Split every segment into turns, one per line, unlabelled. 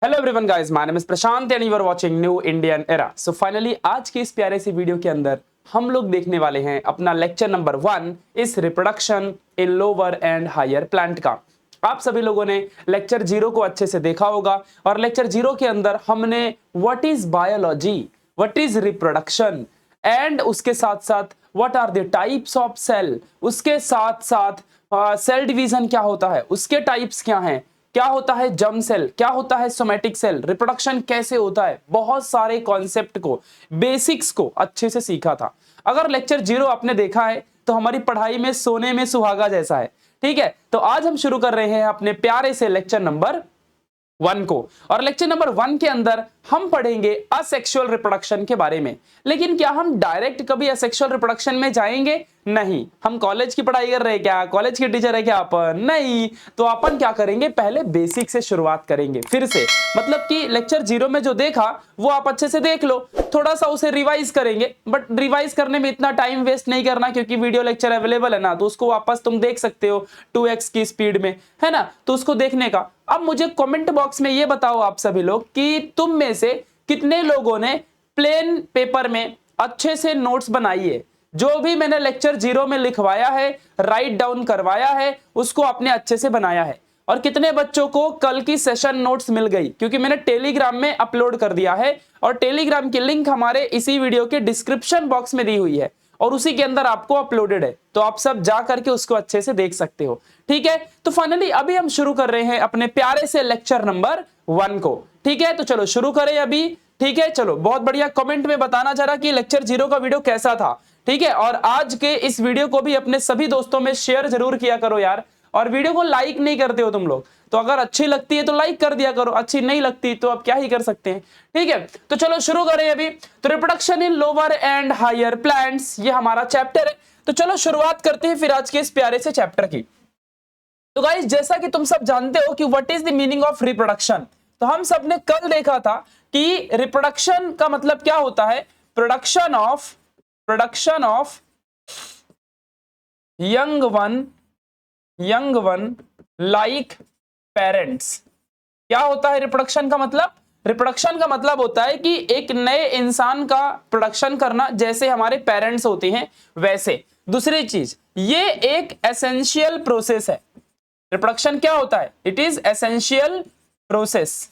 Hello everyone guys, my name is Prashant and you are watching new Indian era. So finally आज के इस प्यारे से वीडियो के अंदर हम लोग देखने वाले हैं अपना लेक्चर नंबर 1 इस reproduction in lower and higher plant का। आप सभी लोगों ने लेक्चर 0 को अच्छे से देखा होगा और लेक्चर 0 के अंदर हमने what is biology, what is reproduction and उसके साथ साथ what are the types of cell, उसके साथ साथ सेल डिवीजन क्या होता है, उसके टाइप्स क्या हैं, क्या होता है जर्म सेल, क्या होता है सोमैटिक सेल, रिप्रोडक्शन कैसे होता है, बहुत सारे कॉन्सेप्ट को, बेसिक्स को अच्छे से सीखा था। अगर लेक्चर 0 आपने देखा है तो हमारी पढ़ाई में सोने में सुहागा जैसा है। ठीक है, तो आज हम शुरू कर रहे हैं अपने प्यारे से लेक्चर नंबर 1 को। और लेक्चर नंबर 1 के अंदर हम पढ़ेंगे असेक्सुअल रिप्रोडक्शन के बारे में। लेकिन क्या हम डायरेक्ट कभी असेक्सुअल रिप्रोडक्शन में जाएंगे? नहीं। हम कॉलेज की पढ़ाई कर रहे हैं क्या? कॉलेज के टीचर है क्या अपन? नहीं। तो अपन क्या करेंगे, पहले बेसिक से शुरुआत करेंगे फिर से। मतलब कि लेक्चर 0 में जो देखा वो आप अच्छे से देख लो, थोड़ा सा उसे रिवाइज करेंगे, बट रिवाइज करने में इतना टाइम वेस्ट नहीं करना क्योंकि वीडियो लेक्चर अवेलेबल है ना, तो उसको वापस तुम देख सकते हो 2x की स्पीड में, है ना। तो उसको देखने का अब मुझे कमेंट बॉक्स में ये बताओ आप सभी लोग कि तुम में से कितने लोगों ने प्लेन पेपर में अच्छे से नोट्स बनाई है। जो भी मैंने लेक्चर 0 में लिखवाया है, राइट डाउन करवाया है, उसको आपने अच्छे से बनाया है। और कितने बच्चों को कल की सेशन नोट्स मिल गई, क्योंकि मैंने टेलीग्राम में अपलोड कर दिया है और टेलीग्राम की लिंक हमारे इसी वीडियो के डिस्क्रिप्शन बॉक्स में दी हुई है और उसी के अंदर आपको अपलोडेड है, तो आप सब जा करके उसको अच्छे से देख सकते हो। ठीक है, तो फाइनली अभी हम शुरू कर रहे हैं अपने प्यारे से लेक्चर नंबर 1 को। ठीक है, तो चलो शुरू करें अभी। ठीक है, चलो बहुत बढ़िया। कमेंट में बताना जरा कि लेक्चर 0 का वीडियो कैसा था। ठीक है, और आज के इस वीडियो को भी अपने सभी दोस्तों में शेयर जरूर किया करो यार। और वीडियो को लाइक नहीं करते हो तुम लोग, तो अगर अच्छी लगती है तो लाइक कर दिया करो, अच्छी नहीं लगती तो अब क्या ही कर सकते हैं। ठीक है, तो चलो शुरू करें अभी। तो reproduction in lower and higher plants, ये हमारा चैप्टर है। तो चलो शुरुआत करते हैं फिर आज के इस प्यारे से चैप्टर की। तो गाइस, जैसा कि तुम सब जानते हो कि what is the meaning of reproduction, तो हम सब ने कल देखा था कि रिप्रोडक्शन का मतलब क्या होता है। Production of young one like parents. क्या होता है रिप्रोडक्शन का मतलब? रिप्रोडक्शन का मतलब होता है कि एक नए इंसान का प्रोडक्शन करना, जैसे हमारे पेरेंट्स होते हैं वैसे। दूसरी चीज, ये एक एसेंशियल प्रोसेस है। रिप्रोडक्शन क्या होता है? It is essential process.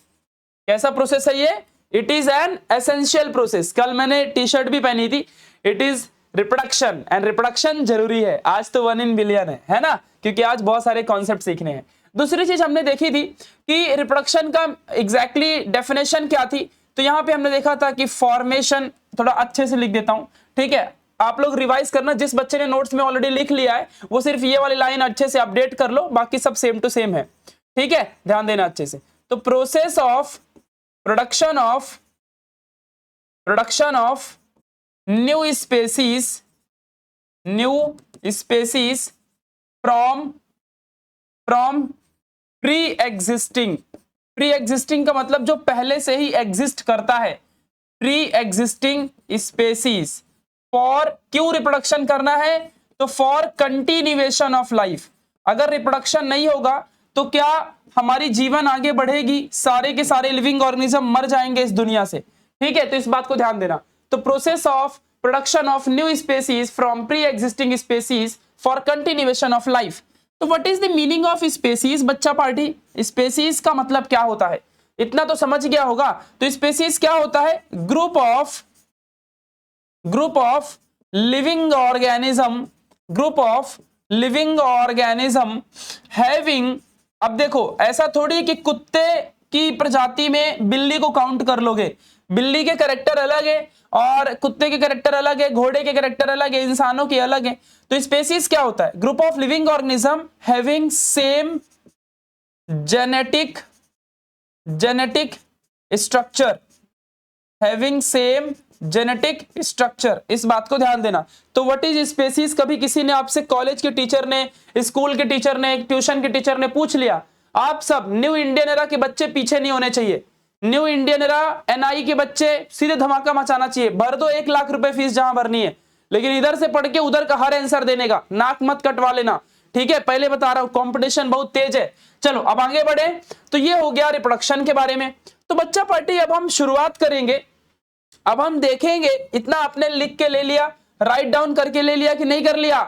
कैसा प्रोसेस है ये? It is an essential process. कल मैंने टी शर्ट भी पहनी थी, it is reproduction, and reproduction जरूरी है। आज तो 1 in बिलियन है ना, क्योंकि आज बहुत सारे कॉन्सेप्ट सीखने हैं। दूसरी चीज हमने देखी थी कि रिप्रोडक्शन का एग्जैक्टली डेफिनेशन क्या थी। तो यहां पे हमने देखा था कि फॉर्मेशन, थोड़ा अच्छे से लिख देता हूं। ठीक है, आप लोग रिवाइज करना, जिस बच्चे ने नोट्स में ऑलरेडी लिख लिया है वो सिर्फ ये वाली लाइन अच्छे से अपडेट कर लो, बाकी सब सेम टू सेम है। ठीक है, ध्यान देना अच्छे से। तो process of production of new species from pre existing का मतलब जो पहले से ही एग्जिस्ट करता है, प्री एग्जिस्टिंग स्पेसीज। फॉर क्यों रिप्रोडक्शन करना है? तो फॉर कंटिन्यूएशन ऑफ लाइफ। अगर रिप्रोडक्शन नहीं होगा तो क्या हमारी जीवन आगे बढ़ेगी? सारे के सारे लिविंग ऑर्गेनिज्म मर जाएंगे इस दुनिया से। ठीक है, तो इस बात को ध्यान देना। तो process of production of new species from pre existing species for continuation of life. तो what is the meaning of species बच्चा पार्टी? स्पेसीज का मतलब क्या होता है, इतना तो समझ गया होगा। तो स्पेसीज क्या होता है? Group of living organism having. अब देखो, ऐसा थोड़ी कि कुत्ते की प्रजाति में बिल्ली को काउंट कर लोगे। बिल्ली के कैरेक्टर अलग है और कुत्ते के कैरेक्टर अलग है, घोड़े के कैरेक्टर अलग है, इंसानों के अलग है। तो स्पेसीज क्या होता है? Group of living organism having same genetic structure. इस बात को ध्यान देना। तो व्हाट इज स्पेसीज, कभी किसी ने आपसे, कॉलेज के टीचर ने, स्कूल के टीचर ने, ट्यूशन के टीचर ने पूछ लिया, आप सब न्यू इंडियन एरा के बच्चे पीछे नहीं होने चाहिए। न्यू इंडियन एरा एनआई के बच्चे सीधे धमाका मचाना चाहिए। भर दो 1 लाख रुपए फीस जहां भरनी है, लेकिन इधर से पढ़ के उधर का हर आंसर देने का, नाक मत कटवा लेना। ठीक है, पहले बता रहा हूं कंपटीशन बहुत तेज है। चलो अब आगे बढ़े, तो ये हो गया रिप्रोडक्शन के बारे में। तो बच्चा पार्टी अब हम शुरुआत करेंगे, अब हम देखेंगे, इतना आपने लिख के ले लिया, राइट डाउन करके ले लिया कि नहीं कर लिया?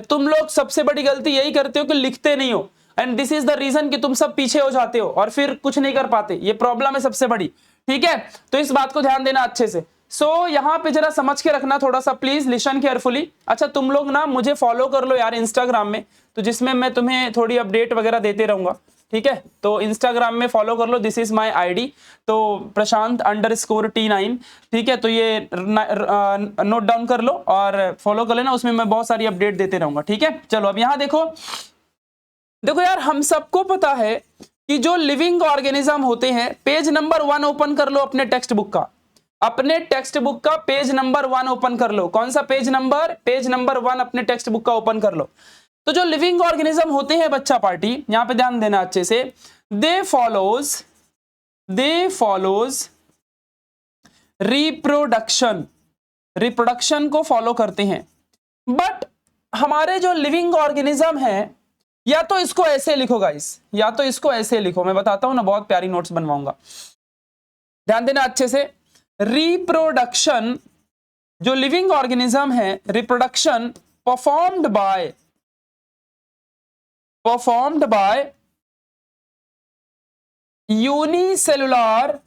तुम लोग सबसे बड़ी गलती यही करते हो कि लिखते नहीं हो, and this is the reason कि तुम सब पीछे हो जाते हो और फिर कुछ नहीं कर पाते, ये प्रॉब्लम है सबसे बड़ी। ठीक है, तो इस बात को ध्यान देना अच्छे से। सो यहाँ पे जरा समझ के रखना थोड़ा सा, प्लीज लिसन केयरफुली। अच्छा तुम लोग ना मुझे फॉलो कर लो यार इंस्टाग्राम में, तो जिसमें मैं तुम्हें थोड़ी अपडेट वगैरह देते रहूंगा। ठीक है, तो इंस्टाग्राम में फॉलो कर लो, दिस इज माय आईडी, तो प्रशांत_T9। ठीक है, तो ये नोट डाउन कर लो और फॉलो कर लेना, उसमें मैं बहुत सारी अपडेट देते रहूंगा। ठीक है, चलो अब यहाँ देखो, देखो यार हम सबको पता है कि जो लिविंग ऑर्गेनिज्म होते हैं, पेज नंबर 1 ओपन कर लो अपने टेक्स्ट बुक का, अपने टेक्स्ट बुक का पेज नंबर 1 ओपन कर लो। कौन सा पेज नंबर? पेज नंबर 1 अपने टेक्स्ट बुक का ओपन कर लो। तो जो लिविंग ऑर्गेनिज्म होते हैं बच्चा पार्टी, यहां पे ध्यान देना अच्छे से, दे फॉलोज रिप्रोडक्शन, रिप्रोडक्शन को फॉलो करते हैं। बट हमारे जो लिविंग ऑर्गेनिज्म है, या तो इसको ऐसे लिखो गाइस, या तो इसको ऐसे लिखो, मैं बताता हूं ना, बहुत प्यारी नोट्स बनवाऊंगा, ध्यान देना अच्छे से। रिप्रोडक्शन, जो लिविंग ऑर्गेनिज्म है, reproduction performed by unicellular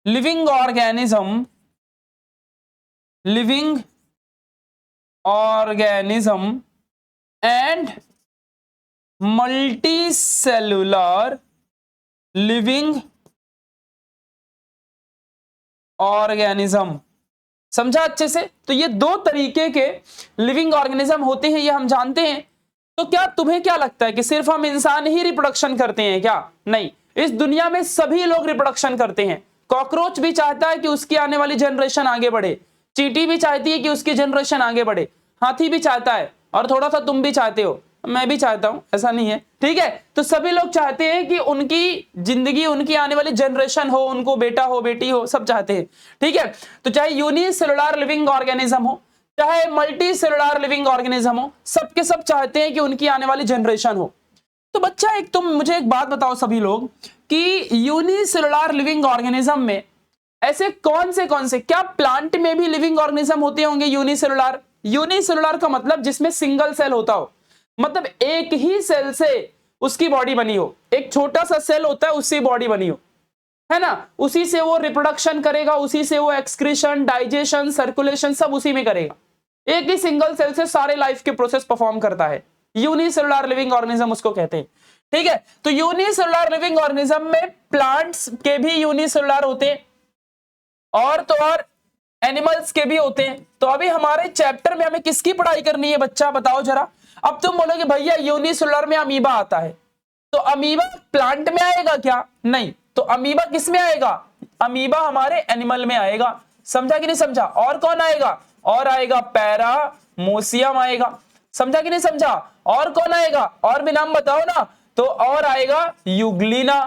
living organism and multicellular living organism. समझा अच्छे से? तो ये दो तरीके के लिविंग ऑर्गेनिज्म होते हैं, ये हम जानते हैं। तो क्या तुम्हें क्या लगता है कि सिर्फ हम इंसान ही रिप्रोडक्शन करते हैं क्या? नहीं, इस दुनिया में सभी लोग रिप्रोडक्शन करते हैं। कॉकरोच भी चाहता है कि उसकी आने वाली जनरेशन आगे बढ़े, चींटी भी चाहती है कि उसकी जनरेशन आगे बढ़े, हाथी भी चाहता है, और थोड़ा सा तुम भी चाहते हो, मैं भी चाहता हूं, ऐसा नहीं है। ठीक है, तो सभी लोग चाहते हैं कि उनकी जिंदगी, उनकी आने वाली जनरेशन हो, उनको बेटा हो, बेटी हो, सब चाहते हैं। ठीक है, तो चाहे यूनिसेलुलर लिविंग ऑर्गेनिज्म हो, चाहे मल्टी सेलुलर लिविंग ऑर्गेनिज्म हो, सबके सब चाहते हैं कि उनकी आने वाली जनरेशन हो। तो बच्चा एक तुम मुझे एक बात बताओ सभी लोग, कि यूनिसेलुलर लिविंग ऑर्गेनिज्म में ऐसे कौन से, क्या प्लांट में भी लिविंग ऑर्गेनिज्म होते होंगे यूनिसेलुलर? यूनिसेलुलर का मतलब जिसमें सिंगल सेल होता हो, मतलब एक ही सेल से उसकी बॉडी बनी हो, एक छोटा सा सेल होता है उससे बॉडी बनी हो, है ना, उसी से वो रिप्रोडक्शन करेगा, उसी से वो एक्सक्रीशन, डाइजेशन, सर्कुलेशन सब उसी में करेगा। एक ही सिंगल सेल से सारे लाइफ के प्रोसेस परफॉर्म करता है, यूनिसेलुलर लिविंग ऑर्गेनिज्म उसको कहते हैं। ठीक है, तो यूनिसेलुलर लिविंग ऑर्गेनिज्म में प्लांट्स के भी यूनिसेलुलर होते हैं, और तो और एनिमल्स के भी होते हैं। तो अभी हमारे चैप्टर में हमें किसकी पढ़ाई करनी है बच्चा, बताओ जरा। अब तुम बोलोगे भैया यूनिसेलुलर में अमीबा आता है, तो अमीबा प्लांट में आएगा क्या? नहीं, तो अमीबा किस में आएगा? अमीबा हमारे एनिमल में आएगा। समझा कि नहीं समझा? और कौन आएगा? और आएगा पैरामोसियम आएगा। समझा कि नहीं समझा? और कौन आएगा? और भी नाम बताओ ना। तो और आएगा यूग्लिना।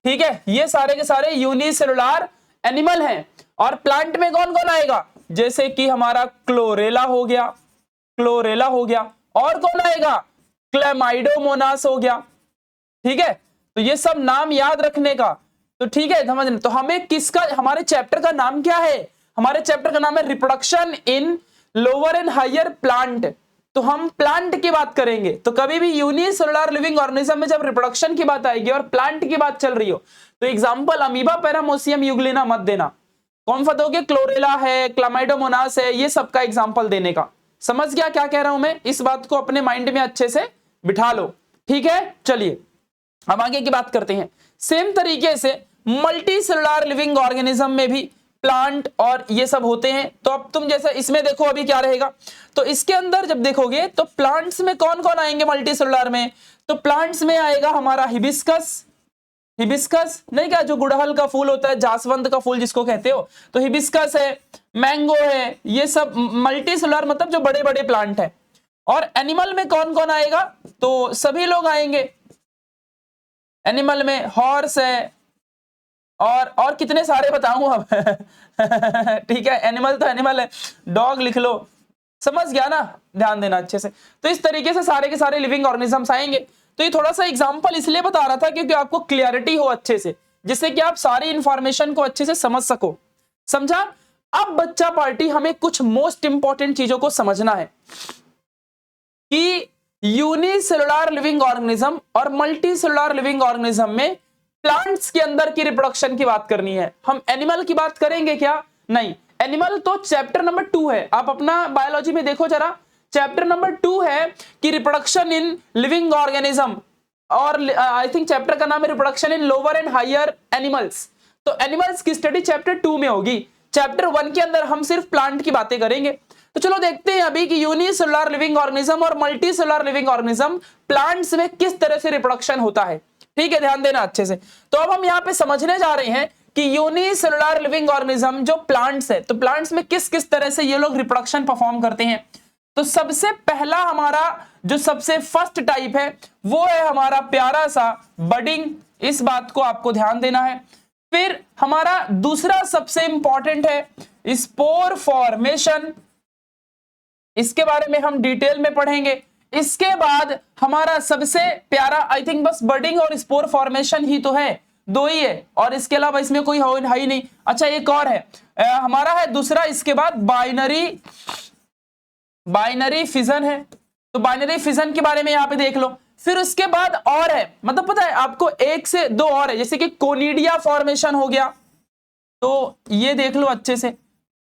ठीक है, ये सारे के सारे यूनिसेलुलर एनिमल हैं। और प्लांट में कौन कौन आएगा? जैसे कि हमारा क्लोरेला हो गया, क्लोरेला हो गया, और कौन आएगा? क्लेमाइडोमोनास हो गया। ठीक है, तो ये सब नाम याद रखने का। तो ठीक है, समझ। तो हमें किसका, हमारे चैप्टर का नाम क्या है? हमारे चैप्टर का नाम है reproduction in lower and higher plant. तो हम प्लांट की बात करेंगे। तो कभी भी यूनिसेलुलर लिविंग ऑर्गेनिज्म में जब रिप्रोडक्शन की बात आएगी और प्लांट की बात चल रही हो, तो एग्जांपल अमीबा, पैरामोसियम, यूग्लिना मत देना। कौन सा दोगे? क्लोरेला है, क्लामाइडोमोनास है, ये सबका एग्जांपल देने का। समझ गया क्या कह रहा हूं मैं? इस बात को अपने माइंड में अच्छे से बिठा लो। ठीक है, चलिए अब आगे की बात करते हैं। सेम तरीके से मल्टी सेलुलर लिविंग ऑर्गेनिज्म में भी प्लांट और ये सब होते हैं। तो अब तुम जैसे इसमें देखो अभी क्या रहेगा, तो इसके अंदर जब देखोगे तो प्लांट्स में कौन कौन आएंगे मल्टी सेलुलर में? तो प्लांट्स में आएगा हमारा हिबिस्कस, हिबिस्कस नहीं क्या, जो गुड़हल का फूल होता है, जासवंत का फूल जिसको कहते हो, तो हिबिस्कस है, मैंगो है, ये सब मल्टी सेलुलर मतलब जो बड़े बड़े प्लांट है। और एनिमल में कौन कौन आएगा? तो सभी लोग आएंगे। एनिमल में हॉर्स है, और कितने सारे बताऊं अब ठीक है, एनिमल तो एनिमल है, डॉग लिख लो, समझ गया ना, ध्यान देना अच्छे से। तो इस तरीके से सारे के सारे लिविंग ऑर्गेनिजम्स आएंगे। तो ये थोड़ा सा एग्जांपल इसलिए बता रहा था क्योंकि आपको क्लियरिटी हो अच्छे से, जिससे कि आप सारी इंफॉर्मेशन को अच्छे से समझ सको। समझा? अब बच्चा पार्टी हमें कुछ मोस्ट इंपॉर्टेंट चीजों को समझना है कि यूनिसेलुलर लिविंग ऑर्गेनिज्म और मल्टी सेलुलर लिविंग ऑर्गेनिज्म में प्लांट्स के अंदर की रिप्रोडक्शन की बात करनी है। हम एनिमल की बात करेंगे क्या? नहीं, एनिमल तो चैप्टर नंबर 2 है। आप अपना बायोलॉजी में देखो जरा, चैप्टर नंबर 2 है कि रिप्रोडक्शन इन लिविंग ऑर्गेनिज्म, और आई थिंक चैप्टर का नाम है reproduction in lower and higher animals. तो एनिमल्स की स्टडी चैप्टर 2 में होगी। चैप्टर 1 के अंदर हम सिर्फ प्लांट की बातें करेंगे। तो चलो देखते हैं अभी कि यूनिसेलुलर लिविंग ऑर्गेनिज्म और multi cellular living organism plants में किस तरह से रिप्रोडक्शन होता है। ठीक है, ध्यान देना अच्छे से। तो अब हम यहाँ पे समझने जा रहे हैं कि यूनिसेलुलर लिविंग ऑर्गेनिज्म जो प्लांट्स है, तो प्लांट्स में किस किस तरह से ये लोग रिप्रोडक्शन परफॉर्म करते हैं। तो सबसे पहला हमारा जो सबसे फर्स्ट टाइप है वो है हमारा प्यारा सा बडिंग। इस बात को आपको ध्यान देना है। फिर हमारा दूसरा सबसे इंपॉर्टेंट है स्पोर फॉर्मेशन, इसके बारे में हम डिटेल में पढ़ेंगे। इसके बाद हमारा सबसे प्यारा, आई थिंक बस बडिंग और स्पोर फॉर्मेशन ही तो है, दो ही है, और इसके अलावा इसमें कोई है ही नहीं। अच्छा, एक और है हमारा है दूसरा, इसके बाद बाइनरी फिजन है। तो बाइनरी फिजन के बारे में यहां पे देख लो। फिर उसके बाद और है, मतलब पता है आपको, एक से दो और है, जैसे कि कोनिडिया फॉर्मेशन हो गया, तो ये देख लो अच्छे से,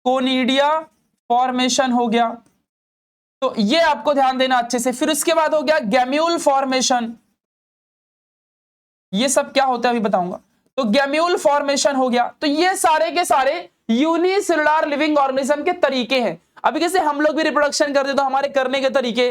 कोनिडिया फॉर्मेशन हो गया, तो ये आपको ध्यान देना अच्छे से। फिर उसके बाद हो गया गैम्यूल फॉर्मेशन, ये सब क्या होता है अभी बताऊंगा। तो गैम्यूल फॉर्मेशन हो गया। तो ये सारे के सारे यूनिसेलुलर लिविंग ऑर्गेनिज्म के तरीके हैं। अभी जैसे हम लोग भी रिप्रोडक्शन करते तो हमारे करने के तरीके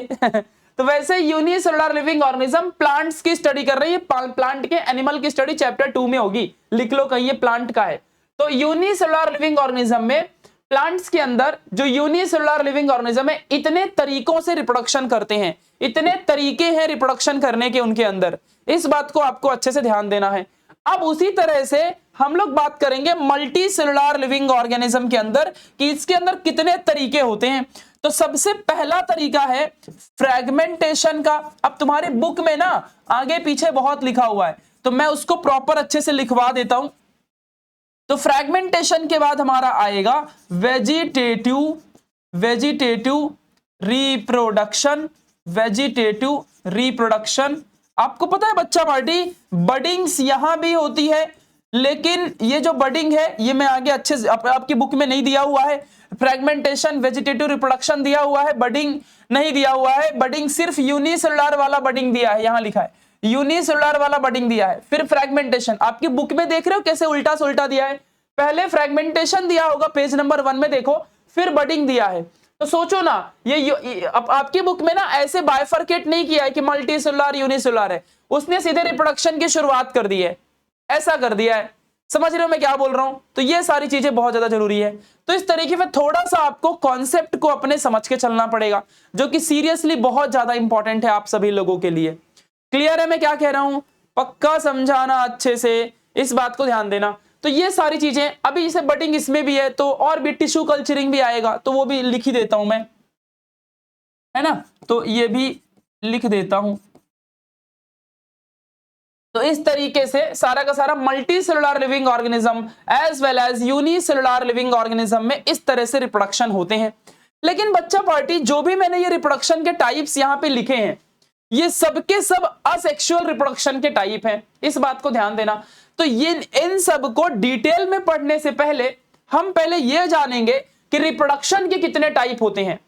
तो वैसे यूनिसेलुलर लिविंग ऑर्गेनिज्म प्लांट्स की स्टडी कर रही है। प्लांट के एनिमल की स्टडी चैप्टर 2 में होगी, लिख लो कहीं, ये प्लांट का है। तो यूनिसेलुलर लिविंग ऑर्गेनिज्म में, प्लांट्स के अंदर जो यूनिसेलुलर लिविंग ऑर्गेनिज्म है, इतने तरीकों से रिप्रोडक्शन करते हैं, इतने तरीके हैं रिप्रोडक्शन करने के उनके अंदर। इस बात को आपको अच्छे से ध्यान देना है। अब उसी तरह से हम लोग बात करेंगे मल्टी सेलुलर लिविंग ऑर्गेनिज्म के अंदर कि इसके अंदर कितने तरीके होते हैं। तो सबसे पहला तरीका है फ्रैगमेंटेशन का। अब तुम्हारे बुक में ना आगे पीछे बहुत लिखा हुआ है, तो मैं उसको प्रॉपर अच्छे से लिखवा देता हूं। तो फ्रैगमेंटेशन के बाद हमारा आएगा वेजिटेटिव रिप्रोडक्शन। आपको पता है बच्चा पार्टी, बडिंग्स यहां भी होती है, लेकिन ये जो बडिंग है ये मैं आगे अच्छे से आपकी बुक में नहीं दिया हुआ है। फ्रैगमेंटेशन, वेजिटेटिव रिप्रोडक्शन दिया हुआ है, बडिंग नहीं दिया हुआ है। बडिंग सिर्फ यूनिसेलुलर वाला बडिंग दिया है, यहां लिखा है यूनिसेलुलर वाला बडिंग दिया है। फिर फ्रैगमेंटेशन आपकी बुक में देख रहे हो कैसे उल्टा से उल्टा दिया है। पहले फ्रैगमेंटेशन दिया होगा पेज नंबर 1 में देखो, फिर बडिंग दिया है। तो सोचो ना, ये आपकी बुक में ना ऐसे बाइफरकेट नहीं किया है कि मल्टी सेलुलर यूनिसेलुलर है, उसने सीधे रिप्रोडक्शन की शुरुआत कर दी है, ऐसा कर दिया है। समझ रहे हो मैं क्या बोल रहा हूं? तो ये सारी चीजें बहुत ज्यादा जरूरी है। तो इस तरीके से थोड़ा सा आपको कॉन्सेप्ट को अपने समझ के चलना पड़ेगा, जो कि सीरियसली बहुत ज्यादा इंपॉर्टेंट है आप सभी लोगों के लिए। क्लियर है मैं क्या कह रहा हूं? पक्का समझाना अच्छे से, इस बात को ध्यान देना। तो ये सारी चीजें, अभी जैसे बडिंग इसमें भी है, तो और भी टिश्यू कल्चरिंग भी आएगा, तो वो भी लिख ही देता हूं मैं, है ना। तो ये भी लिख देता हूं। तो इस तरीके से सारा का सारा multi cellular living organism as well as unicellular living organism में इस तरह से रिप्रोडक्शन होते हैं। लेकिन बच्चा पार्टी, जो भी मैंने ये रिप्रोडक्शन के टाइप्स यहां पे लिखे हैं, ये सबके सब असेक्सुअल रिप्रोडक्शन के टाइप हैं, इस बात को ध्यान देना। तो ये इन सब को डिटेल में पढ़ने से पहले हम पहले ये जानेंगे कि रिप्रोडक्शन के कितने टाइप होते हैं,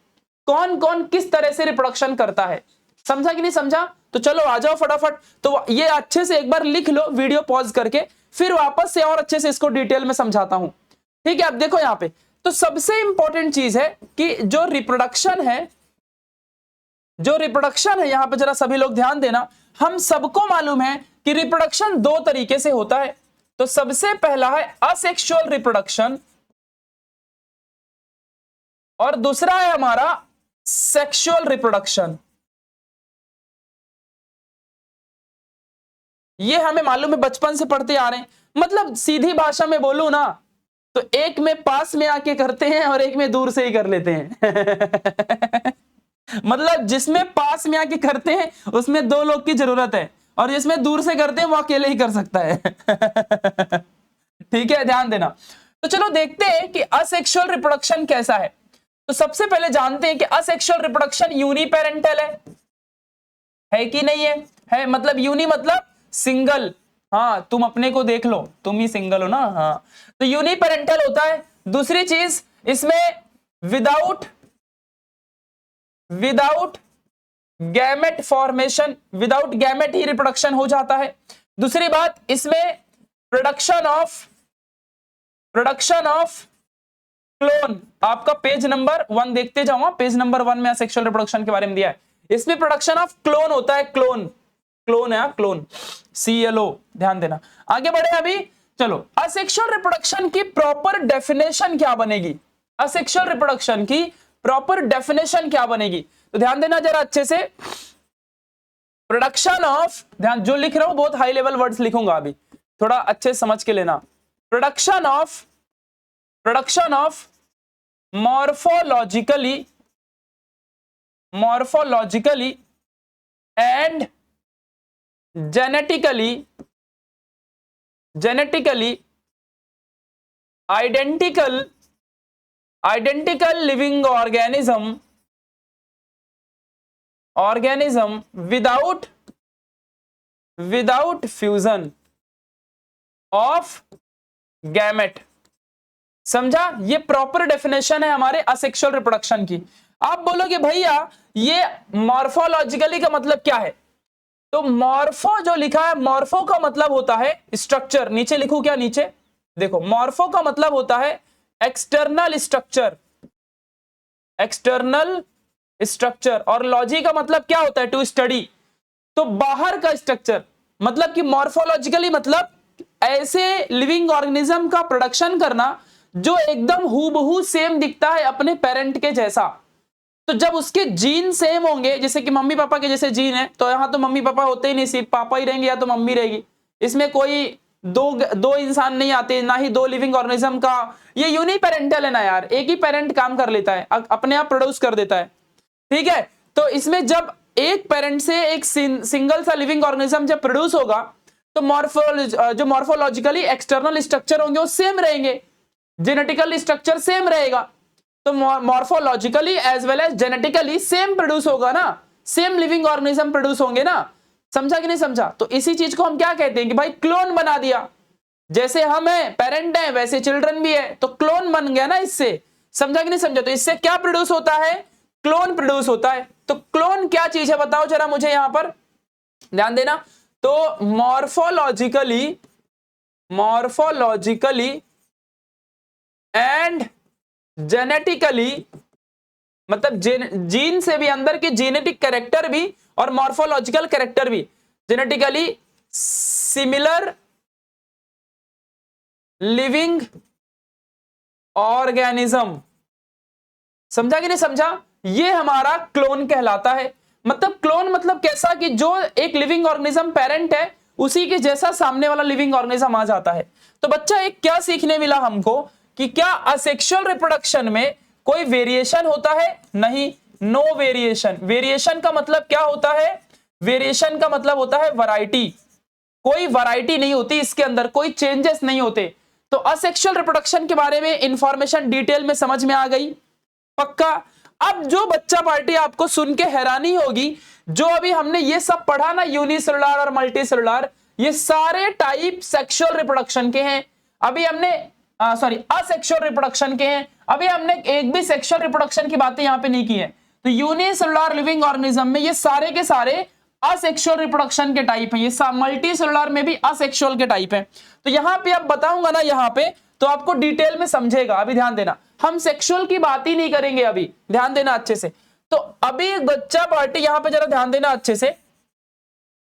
कौन कौन किस तरह से रिप्रोडक्शन करता है। समझा कि नहीं समझा? तो चलो आ जाओ फटाफट। तो ये अच्छे से एक बार लिख लो वीडियो पॉज करके, फिर वापस से और अच्छे से इसको डिटेल में समझाता हूं। ठीक है, अब देखो यहां पे, तो सबसे इंपॉर्टेंट चीज है कि जो रिप्रोडक्शन है यहां पे जरा सभी लोग ध्यान देना। हम सबको मालूम है कि रिप्रोडक्शन दो तरीके से होता है। तो सबसे पहला है असेक्सुअल रिप्रोडक्शन और दूसरा है हमारा सेक्सुअल रिप्रोडक्शन। ये हमें मालूम है, बचपन से पढ़ते आ रहे हैं। मतलब सीधी भाषा में बोलूं ना, तो एक में पास में आके करते हैं और एक में दूर से ही कर लेते हैं। मतलब जिसमें पास में आके करते हैं उसमें दो लोग की जरूरत है, और जिसमें दूर से करते हैं वो अकेले ही कर सकता है। ठीक है, ध्यान देना। तो चलो देखते हैं कि असेक्सुअल रिप्रोडक्शन कैसा है। तो सबसे पहले जानते हैं कि असेक्सुअल रिप्रोडक्शन यूनिपेरेंटल है कि नहीं है? है, मतलब यूनि मतलब सिंगल। हाँ, तुम अपने को देख लो, तुम ही सिंगल हो ना। हाँ, तो यूनिपेरेंटल होता है। दूसरी चीज, इसमें without gamete formation, without gamete ही रिप्रोडक्शन हो जाता है। दूसरी बात, इसमें प्रोडक्शन ऑफ क्लोन। आपका पेज नंबर 1 देखते जाओ, पेज नंबर 1 में सेक्सुअल रिप्रोडक्शन के बारे में दिया है। इसमें प्रोडक्शन ऑफ क्लोन होता है। क्लोन है, क्लोन, CLO, ध्यान देना। आगे बढ़े अभी, चलो असेक्सुअल रिप्रोडक्शन की प्रॉपर डेफिनेशन क्या बनेगी? असेक्सुअल रिप्रोडक्शन की प्रॉपर डेफिनेशन क्या बनेगी? तो ध्यान देना जरा अच्छे से। प्रोडक्शन ऑफ, ध्यान, जो लिख रहा हूं बहुत हाई लेवल वर्ड्स लिखूंगा अभी, थोड़ा अच्छे से समझ के लेना। Production of morphologically and genetically identical living organism without fusion of gamete. समझा? ये प्रॉपर डेफिनेशन है हमारे असेक्सुअल रिप्रोडक्शन की। आप बोलोगे भैया ये मॉर्फोलॉजिकली का मतलब क्या है? तो मॉर्फो जो लिखा है, मॉर्फो का मतलब होता है स्ट्रक्चर। नीचे लिखूं क्या? नीचे देखो, मॉर्फो का मतलब होता है एक्सटर्नल स्ट्रक्चर, और लॉजी का मतलब क्या होता है? To study. तो बाहर का स्ट्रक्चर, मतलब कि मॉर्फोलॉजिकली मतलब ऐसे लिविंग ऑर्गेनिज्म का प्रोडक्शन करना जो एकदम हूबहू सेम दिखता है अपने पेरेंट के जैसा। तो जब उसके जीन सेम होंगे, जैसे कि मम्मी पापा के जैसे जीन है, तो यहां तो मम्मी पापा होते ही नहीं, सिर्फ पापा ही रहेंगे या तो मम्मी रहेगी। इसमें कोई दो इंसान नहीं आते, ना ही दो लिविंग ऑर्गेनिज्म का। ये यूनिपेरेंटल है ना यार, एक ही पेरेंट काम कर लेता है, अपने आप प्रोड्यूस कर देता है। ठीक है, तो इसमें जब एक पेरेंट से एक सिंगल सा लिविंग ऑर्गेनिज्म जब प्रोड्यूस होगा, तो जो मॉर्फोलॉजिकली एक्सटर्नल स्ट्रक्चर होंगे वो सेम रहेंगे, जेनेटिकल स्ट्रक्चर सेम रहेगा। तो morphologically as well as genetically same produce होगा ना, सेम लिविंग ऑर्गेनिज्म प्रोड्यूस होंगे ना। समझा कि नहीं समझा? तो इसी चीज को हम क्या कहते हैं कि भाई क्लोन बना दिया। जैसे हम है, पेरेंट है, वैसे चिल्ड्रन भी है, तो क्लोन बन गया ना इससे। समझा कि नहीं समझा? तो इससे क्या प्रोड्यूस होता है? क्लोन प्रोड्यूस होता है। तो क्लोन क्या चीज है बताओ जरा मुझे, यहां पर ध्यान देना। तो मॉर्फोलॉजिकली एंड जेनेटिकली, मतलब जीन से भी अंदर के जेनेटिक कैरेक्टर भी और मॉर्फोलॉजिकल कैरेक्टर भी, जेनेटिकली सिमिलर लिविंग ऑर्गेनिज्म। समझा कि नहीं समझा? ये हमारा क्लोन कहलाता है। मतलब क्लोन मतलब कैसा कि जो एक लिविंग ऑर्गेनिज्म पेरेंट है उसी के जैसा सामने वाला लिविंग ऑर्गेनिज्म आ जाता है। तो बच्चा एक क्या सीखने मिला हमको कि क्या असेक्सुअल रिप्रोडक्शन में कोई वेरिएशन होता है? नहीं, नो वेरिएशन। वेरिएशन का मतलब क्या होता है? वेरिएशन का मतलब होता है वैरायटी। कोई वैरायटी नहीं होती इसके अंदर, कोई चेंजेस नहीं होते। तो असेक्सुअल रिप्रोडक्शन के बारे में इंफॉर्मेशन डिटेल में समझ में आ गई? पक्का? अब जो बच्चा पार्टी आपको सुन के हैरानी होगी, जो अभी हमने ये सब पढ़ा ना, यूनिसेलुलर और मल्टीसेलुलर, ये सारे टाइप सेक्सुअल रिप्रोडक्शन के हैं। अभी हमने असेक्सुअल रिप्रोडक्शन के हैं। अभी हमने एक भी सेक्सुअल रिप्रोडक्शन की बातें यहां पे नहीं की है। तो यूनिसेलुलर लिविंग ऑर्गेनिज्म में ये सारे के सारे असेक्सुअल रिप्रोडक्शन के टाइप हैं। ये मल्टीसेलुलर में भी असेक्सुअल के टाइप हैं। तो यहां पे अब बताऊंगा ना, यहां पे तो आपको डिटेल में समझेगा। अभी ध्यान देना, हम सेक्सुअल की बात ही नहीं करेंगे अभी, ध्यान देना अच्छे से। तो अभी बच्चा पार्टी यहां पे जरा ध्यान देना अच्छे से।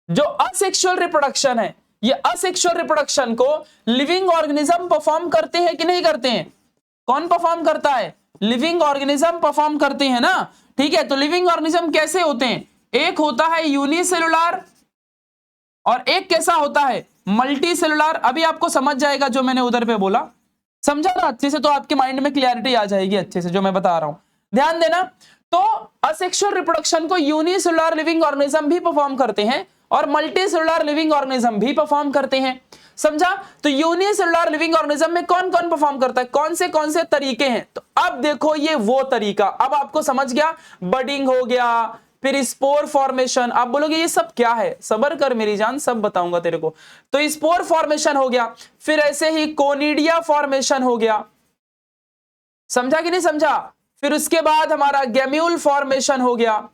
जो असेक्सुअल रिप्रोडक्शन है, ये असेक्सुअल रिप्रोडक्शन को लिविंग ऑर्गेनिज्म परफॉर्म करते हैं कि नहीं करते हैं? कौन परफॉर्म करता है? लिविंग ऑर्गेनिज्म परफॉर्म करते हैं ना। ठीक है, तो लिविंग ऑर्गेनिज्म कैसे होते हैं? एक होता है यूनिसेलुलर और एक कैसा होता है? Multi cellular. अभी आपको समझ जाएगा जो मैंने उधर पे बोला, समझा ना अच्छे से, तो आपके माइंड में क्लियरिटी आ जाएगी अच्छे से जो मैं बता रहा हूं, ध्यान देना। तो असेक्सुअल रिप्रोडक्शन को यूनिसेलुलर लिविंग ऑर्गेनिज्म भी परफॉर्म करते हैं और मल्टीसेलुलर लिविंग ऑर्गेनिज्म भी परफॉर्म करते हैं, समझा। तो यूनिसेलुलर लिविंग ऑर्गेनिज्म में कौन कौन परफॉर्म करता है, कौन से तरीके हैं, तो अब देखो ये वो तरीका, अब आपको समझ गया। बडिंग हो गया, फिर स्पोर फॉर्मेशन, आप बोलोगे ये सब क्या है, सबर कर मेरी जान, सब बताऊंगा तेरे को। तो स्पोर फॉर्मेशन हो गया, फिर ऐसे ही कोनिडिया फॉर्मेशन हो गया, समझा कि नहीं समझा। फिर उसके बाद हमारा गेम्यूल फॉर्मेशन हो गया,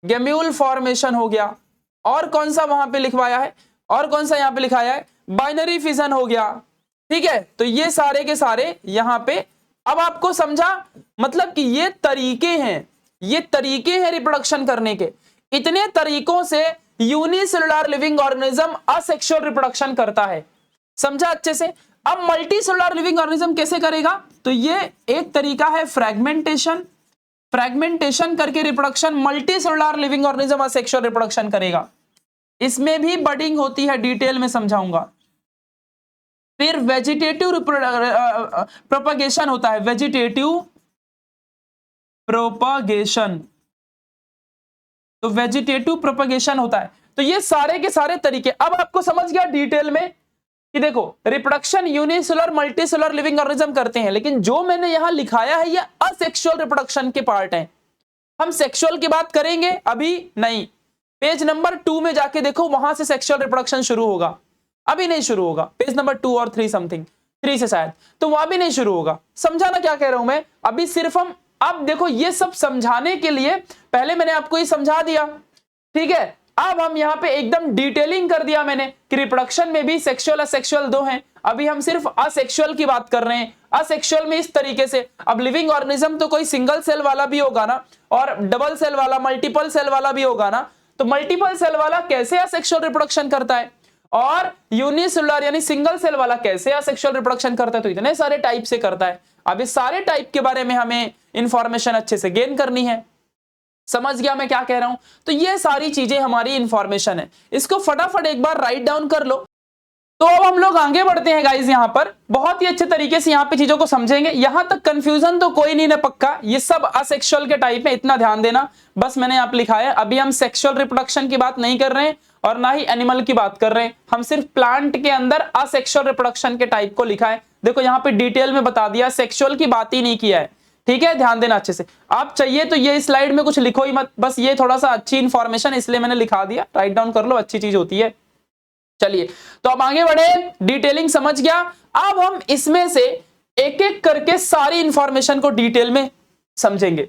गेम्यूल फॉर्मेशन हो गया, और कौन सा वहां पे लिखवाया है, और कौन सा यहां पे लिखाया है, बाइनरी फिजन हो गया, ठीक है। तो ये सारे के सारे यहां पे, अब आपको समझा, मतलब कि ये तरीके हैं, ये तरीके हैं रिप्रोडक्शन करने के। इतने तरीकों से unicellular living organism asexual reproduction करता है, समझा अच्छे से। अब मल्टीसेलुलर लिविंग ऑर्गेनिज्म कैसे करेगा, तो ये एक तरीका है फ्रैगमेंटेशन, फ्रैगमेंटेशन करके reproduction, multicellular living organism asexual reproduction करेगा। इसमें भी बडिंग होती है, डिटेल में समझाऊंगा। फिर वेजिटेटिव प्रोपगेशन होता है, वेजिटेटिव प्रोपगेशन, तो वेजिटेटिव प्रोपगेशन होता है। तो ये सारे के सारे तरीके अब आपको समझ गया डिटेल में कि देखो reproduction unicellular multicellular living organism करते हैं, लेकिन जो मैंने यहां लिखाया है ये असेक्सुअल रिप्रोडक्शन के पार्ट हैं। हम सेक्सुअल की बात करेंगे अभी नहीं, पेज नंबर 2 में जाके देखो, वहां से सेक्सुअल रिप्रोडक्शन शुरू होगा, अभी नहीं शुरू होगा, पेज नंबर 2 और 3 समथिंग, 3 से शायद, तो वहां भी नहीं शुरू होगा। समझा ना क्या कह रहा हूं मैं, अभी सिर्फ हम, अब देखो ये सब समझाने के लिए पहले मैंने आपको ये समझा दिया, ठीक है। अब हम यहां पे एकदम डिटेलिंग कर दिया मैंने कि रिप्रोडक्शन में भी सेक्सुअल असेक्सुअल दो हैं, अभी हम सिर्फ असेक्सुअल की बात कर रहे हैं। असेक्सुअल में इस तरीके से, अब लिविंग ऑर्गेनिज्म तो कोई सिंगल सेल वाला भी होगा ना, और डबल सेल वाला, मल्टीपल सेल वाला भी होगा ना, तो मल्टीपल सेल वाला कैसे असेक्सुअल रिप्रोडक्शन करता है, और यूनिसेलुलर यानी सिंगल सेल वाला कैसे असेक्सुअल रिप्रोडक्शन करता है, तो इतने सारे टाइप से करता है। अब इस सारे टाइप के बारे में हमें इंफॉर्मेशन अच्छे से गेन करनी है, समझ गया मैं क्या कह रहा हूं। तो ये सारी चीजें हमारी इंफॉर्मेशन है, इसको फटाफट एक बार राइट डाउन कर लो। तो अब हम लोग आगे बढ़ते हैं गाइस, यहां पर बहुत ही अच्छे तरीके से यहां पे चीजों को समझेंगे। यहां तक कंफ्यूजन तो कोई नहीं ना, पक्का ये सब असेक्सुअल के टाइप है, इतना ध्यान देना, बस मैंने आप लिखा है। अभी हम सेक्सुअल रिप्रोडक्शन की बात नहीं कर रहे हैं और ना ही एनिमल की बात कर रहे हैं, हम सिर्फ प्लांट के अंदर असेक्सुअल रिप्रोडक्शन के टाइप को लिखा है। देखो यहां पे डिटेल में बता दिया, सेक्सुअल की बात ही नहीं किया है, ठीक है, ध्यान देना अच्छे से। आप चाहिए तो ये स्लाइड में कुछ लिखो ही मत, बस ये थोड़ा सा अच्छी इंफॉर्मेशन इसलिए मैंने लिखा दिया, राइट डाउन कर लो, अच्छी चीज होती है। चलिए तो अब आगे बढ़े, डिटेलिंग समझ गया। अब हम इसमें से एक एक करके सारी इंफॉर्मेशन को डिटेल में समझेंगे।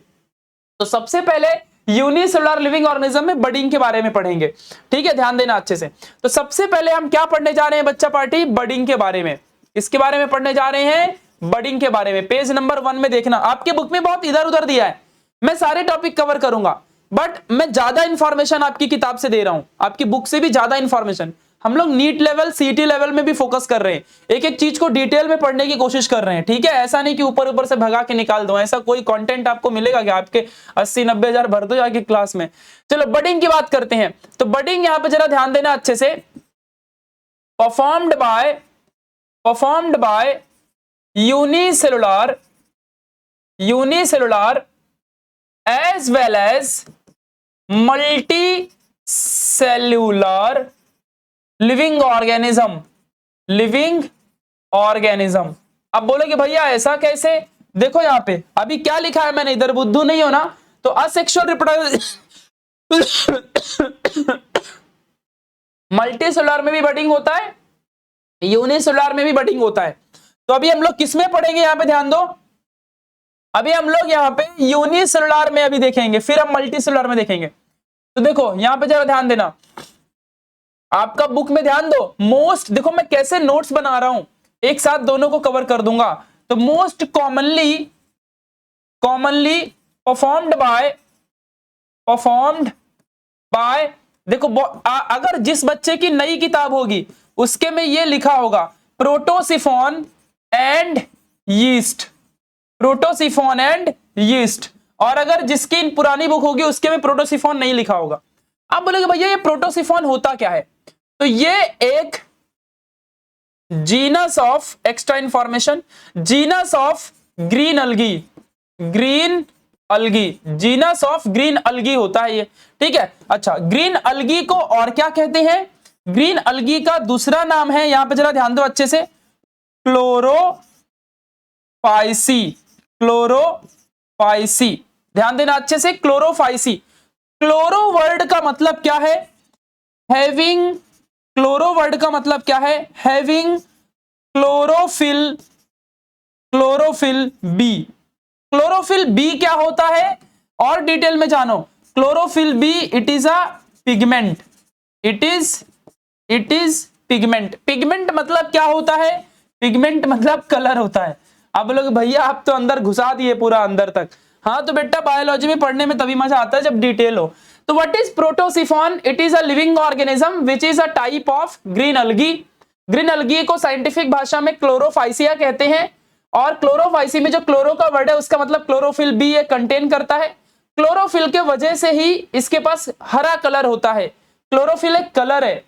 तो सबसे पहले यूनिसेलुलर लिविंग ऑर्गेनिज्म में बडिंग के बारे में पढ़ेंगे, ठीक है, ध्यान देना अच्छे से। तो सबसे पहले हम क्या पढ़ने जा रहे हैं बच्चा पार्टी, बडिंग के बारे में, इसके बारे में पढ़ने जा रहे हैं, बडिंग के बारे में। पेज नंबर 1 में देखना, आपके बुक में बहुत इधर उधर दिया है, मैं सारे टॉपिक कवर करूंगा, बट मैं ज्यादा इंफॉर्मेशन आपकी किताब से दे रहा हूं, आपकी बुक से भी ज्यादा इंफॉर्मेशन। हम लोग नीट लेवल सीटी लेवल में भी फोकस कर रहे हैं, एक एक चीज को डिटेल में पढ़ने की कोशिश कर रहे हैं, ठीक है। ऐसा नहीं कि ऊपर ऊपर से भगा के निकाल दो, ऐसा कोई कंटेंट आपको मिलेगा क्या, आपके 80-90 हजार भर दो जाके क्लास में। चलो बडिंग की बात करते हैं। तो बडिंग यहां पे जरा ध्यान देना अच्छे से, performed by unicellular as well as multicellular living organism। अब बोलोगे भैया ऐसा कैसे, देखो यहां पे अभी क्या लिखा है मैंने, इधर बुद्धू नहीं हो ना, तो असेक्सुअल रिप्रोडक्शन मल्टीसेलुलर में भी बडिंग होता है, यूनिसेलुलर में भी बडिंग होता है। तो अभी हम लोग किसमें पढ़ेंगे, यहां पे ध्यान दो, अभी हम लोग यहाँ पे यूनिसेलुलर में अभी देखेंगे, फिर हम मल्टीसेलुलर में देखेंगे। तो देखो यहाँ पे जरा ध्यान देना, आपका बुक में ध्यान दो, मोस्ट, देखो मैं कैसे नोट्स बना रहा हूं, एक साथ दोनों को कवर कर दूंगा। तो मोस्ट कॉमनली परफॉर्म्ड बाय, देखो अगर जिस बच्चे की नई किताब होगी उसके में ये लिखा होगा प्रोटोसिफॉन एंड यीस्ट, प्रोटोसिफॉन एंड यीस्ट, और अगर जिसकी पुरानी बुक होगी उसके में प्रोटोसिफॉन नहीं लिखा होगा। आप बोलोगे भैया ये प्रोटोसिफॉन होता क्या है, तो ये एक genus of, extra information, genus of green algae, green अलगी, genus of green अलगी होता है ये, ठीक है। अच्छा, ग्रीन अलगी को और क्या कहते हैं? ग्रीन अलगी का दूसरा नाम है, यहां पे जरा ध्यान दो अच्छे से, क्लोरोफाइसी, क्लोरोफाइसी, ध्यान देना अच्छे से, क्लोरोफाइसी। क्लोरो वर्ड का मतलब क्या है? हैविंग, क्लोरो वर्ड का मतलब क्या है? Having chlorophyll, chlorophyll b. Chlorophyll b क्या होता है और डिटेल में जानो। Chlorophyll b it is a pigment, it is pigment. Pigment मतलब क्या होता है? पिगमेंट मतलब कलर होता है। अब लोग भैया आप तो अंदर घुसा दिए पूरा अंदर तक। हाँ तो बेटा बायोलॉजी में पढ़ने में तभी मजा आता है जब डिटेल हो। तो what is protosiphon? It is a living organism which is a type of green algae. Green algae को साइंटिफिक भाषा में क्लोरोफाइसिया कहते हैं, और क्लोरोफाइसी में जो क्लोरो का वर्ड है उसका मतलब क्लोरोफिल बी ये कंटेन करता है। क्लोरोफिल के वजह से ही इसके पास हरा कलर होता है। क्लोरोफिल एक कलर है,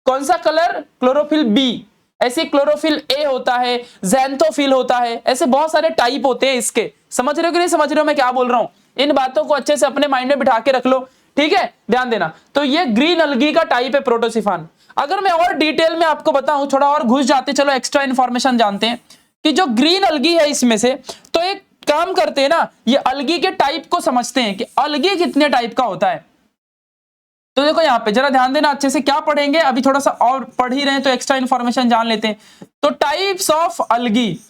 कौन सा कलर? Chlorophyll b. ऐसे क्लोरोफिल ए होता है, ज़ैंथोफिल होता है, ऐसे बहुत सारे टाइप होते हैं इसके। समझ रहे हो कि नहीं समझ रहे हो मैं क्या बोल रहा हूं? इन बातों को अच्छे से अपने माइंड में बिठा के रख लो, ठीक है, ध्यान देना। तो ये ग्रीन अलगी का टाइप है प्रोटोसिफॉन। अगर मैं और डिटेल में आपको बताऊं, थोड़ा और घुस जाते, चलो एक्स्ट्रा इंफॉर्मेशन जानते हैं कि जो ग्रीन अलगी है इसमें से, तो एक काम करते हैं ना, ये अलगी के टाइप को समझते हैं कि अलगी कितने टाइप का होता है। तो देखो यहां पे जरा ध्यान देना अच्छे से, क्या पढ़ेंगे अभी, थोड़ा सा और पढ़ ही रहे हैं तो एक्स्ट्रा इंफॉर्मेशन जान लेते हैं। तो टाइप्स ऑफ अलगी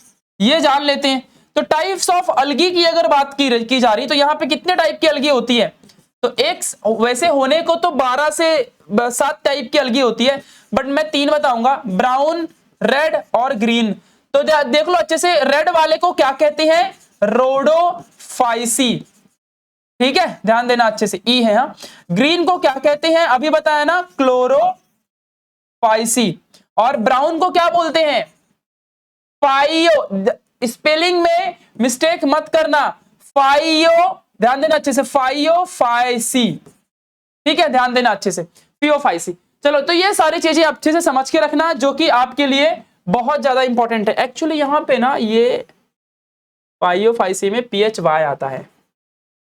ये जान लेते हैं। तो टाइप्स ऑफ अलगी की अगर बात की जा रही, तो यहां पे कितने टाइप की अलगी होती है? तो एक वैसे होने को तो 12 से 7 टाइप की अलगी होती है, बट मैं 3 बताऊंगा, ब्राउन, रेड और ग्रीन। तो देख लो अच्छे से, रेड वाले को क्या कहते हैं? रोडोफाइसी, ठीक है, ध्यान देना अच्छे से, ई है। हाँ, ग्रीन को क्या कहते हैं? अभी बताया ना, क्लोरोफाइसी। और ब्राउन को क्या बोलते हैं? फाइयो, स्पेलिंग में मिस्टेक मत करना, फाइयो, ध्यान देना अच्छे से, फाइयोफाइसी, ठीक है, ध्यान देना अच्छे से, पियोफाइसी। चलो, तो ये सारी चीजें अच्छे से समझ के रखना जो कि आपके लिए बहुत ज्यादा इंपॉर्टेंट है। एक्चुअली यहां पे ना ये फाइयोफाइसी में PHY आता है,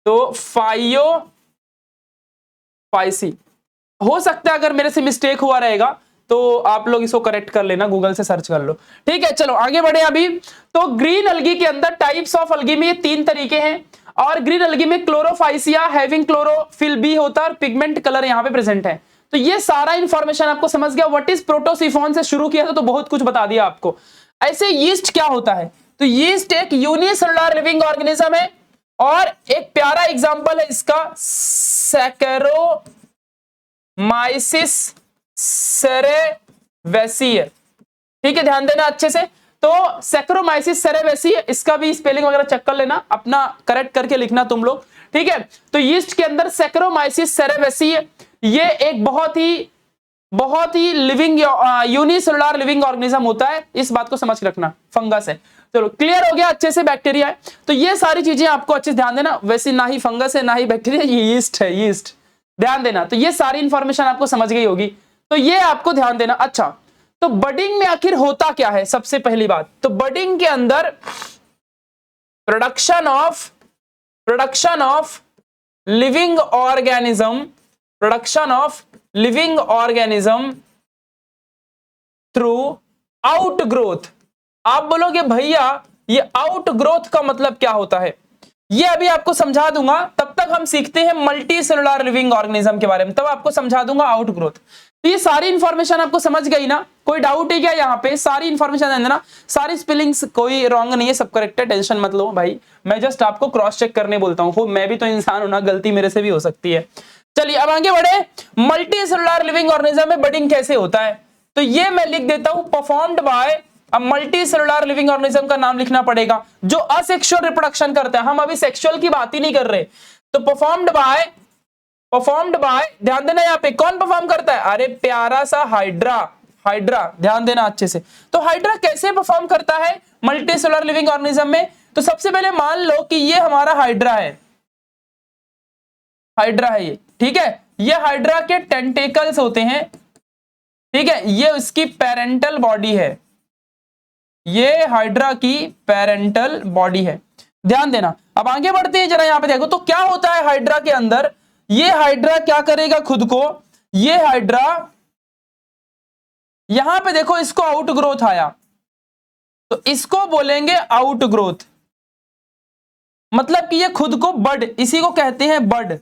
तो फाइयोफाइसी हो सकता है, अगर मेरे से मिस्टेक हुआ रहेगा तो आप लोग इसको करेक्ट कर लेना, गूगल से सर्च कर लो, ठीक है। चलो आगे बढ़े अभी। तो ग्रीन अलगी के अंदर टाइप्स ऑफ अलगी में ये 3 तरीके हैं, और ग्रीन अलगी में क्लोरोफाइसिया हैविंग क्लोरोफिल बी होता है और पिगमेंट कलर यहां पे प्रेजेंट है। तो ये सारा इंफॉर्मेशन आपको समझ गया। व्हाट इज प्रोटोसिफॉन से शुरू किया था तो बहुत कुछ बता दिया आपको। ऐसे यीस्ट क्या होता है? तो यीस्ट एक यूनिसेलुलर लिविंग ऑर्गेनिज्म है, और एक प्यारा एग्जांपल है इसका सैकरोमाइसिस सेरेवेसिए, ठीक है, ध्यान देना अच्छे से। तो सैकरोमाइसिस सेरेवेसिए, इसका भी स्पेलिंग वगैरह चेक कर लेना, अपना करेक्ट करके लिखना तुम लोग, ठीक है। तो यीस्ट के अंदर सैकरोमाइसिस सेरेवेसिए, ये एक बहुत ही लिविंग यूनिसेलुलर लिविंग ऑर्गेनिज्म होता है, इस बात को समझ के रखना, फंगस है। चलो क्लियर हो गया अच्छे से, बैक्टीरिया है। तो ये सारी चीजें आपको अच्छे से ध्यान देना, वैसे ना ही फंगस है ना ही बैक्टीरिया, ये यीस्ट है, यीस्ट, ध्यान देना। तो ये सारी इंफॉर्मेशन आपको समझ गई होगी, तो ये आपको ध्यान देना। अच्छा, तो बडिंग में आखिर होता क्या है? सबसे पहली बात, तो बडिंग के अंदर production of living organism, production of living organism through outgrowth. आप बोलोगे भैया ये आउटग्रोथ का मतलब क्या होता है? ये अभी आपको समझा दूंगा, तब तक हम सीखते हैं मल्टी सेलुलर लिविंग ऑर्गेनिज्म के बारे में, तब आपको समझा दूंगा आउटग्रोथ। तो ये सारी इंफॉर्मेशन आपको समझ गई ना? कोई डाउट है क्या यहाँ पे? सारी इंफॉर्मेशन ध्यान देना, सारी स्पेलिंग्स कोई रॉन्ग नहीं है, सब करेक्ट है, टेंशन मत लो भाई, मैं जस्ट आपको क्रॉस चेक करने बोलता हूँ, मैं भी तो इंसान हूं ना, गलती मेरे से भी हो सकती है। चलिए अब आगे बढ़े। मल्टी सेलुलर लिविंग ऑर्गेनिज्म में बडिंग कैसे होता है? तो ये मैं लिख देता हूं, परफॉर्म्ड बाय, अब मल्टी सेलुलर लिविंग ऑर्गेनिज्म का नाम लिखना पड़ेगा जो असेक्सुअल रिप्रोडक्शन करते हैं, हम अभी सेक्सुअल की बात ही नहीं कर रहे। तो परफॉर्म्ड बाय, ध्यान देना यहां पे कौन परफॉर्म करता है? अरे प्यारा सा हाइड्रा, ध्यान देना अच्छे से। तो हाइड्रा कैसे परफॉर्म करता है मल्टी सेलुलर लिविंग ऑर्गेनिज्म में? तो सबसे पहले मान लो कि ये हमारा हाइड्रा है ये, ठीक है, ये हाइड्रा के टेंटेकल्स होते हैं, ठीक है, ये उसकी पेरेंटल बॉडी है, ये हाइड्रा की पेरेंटल बॉडी है। ध्यान देना। अब आगे बढ़ते हैं, जरा यहां पे देखो तो क्या होता है हाइड्रा के अंदर। ये हाइड्रा क्या करेगा खुद को, ये हाइड्रा यहां पे देखो इसको आउट ग्रोथ आया तो इसको बोलेंगे आउट ग्रोथ, मतलब कि ये खुद को बड, इसी को कहते हैं बड।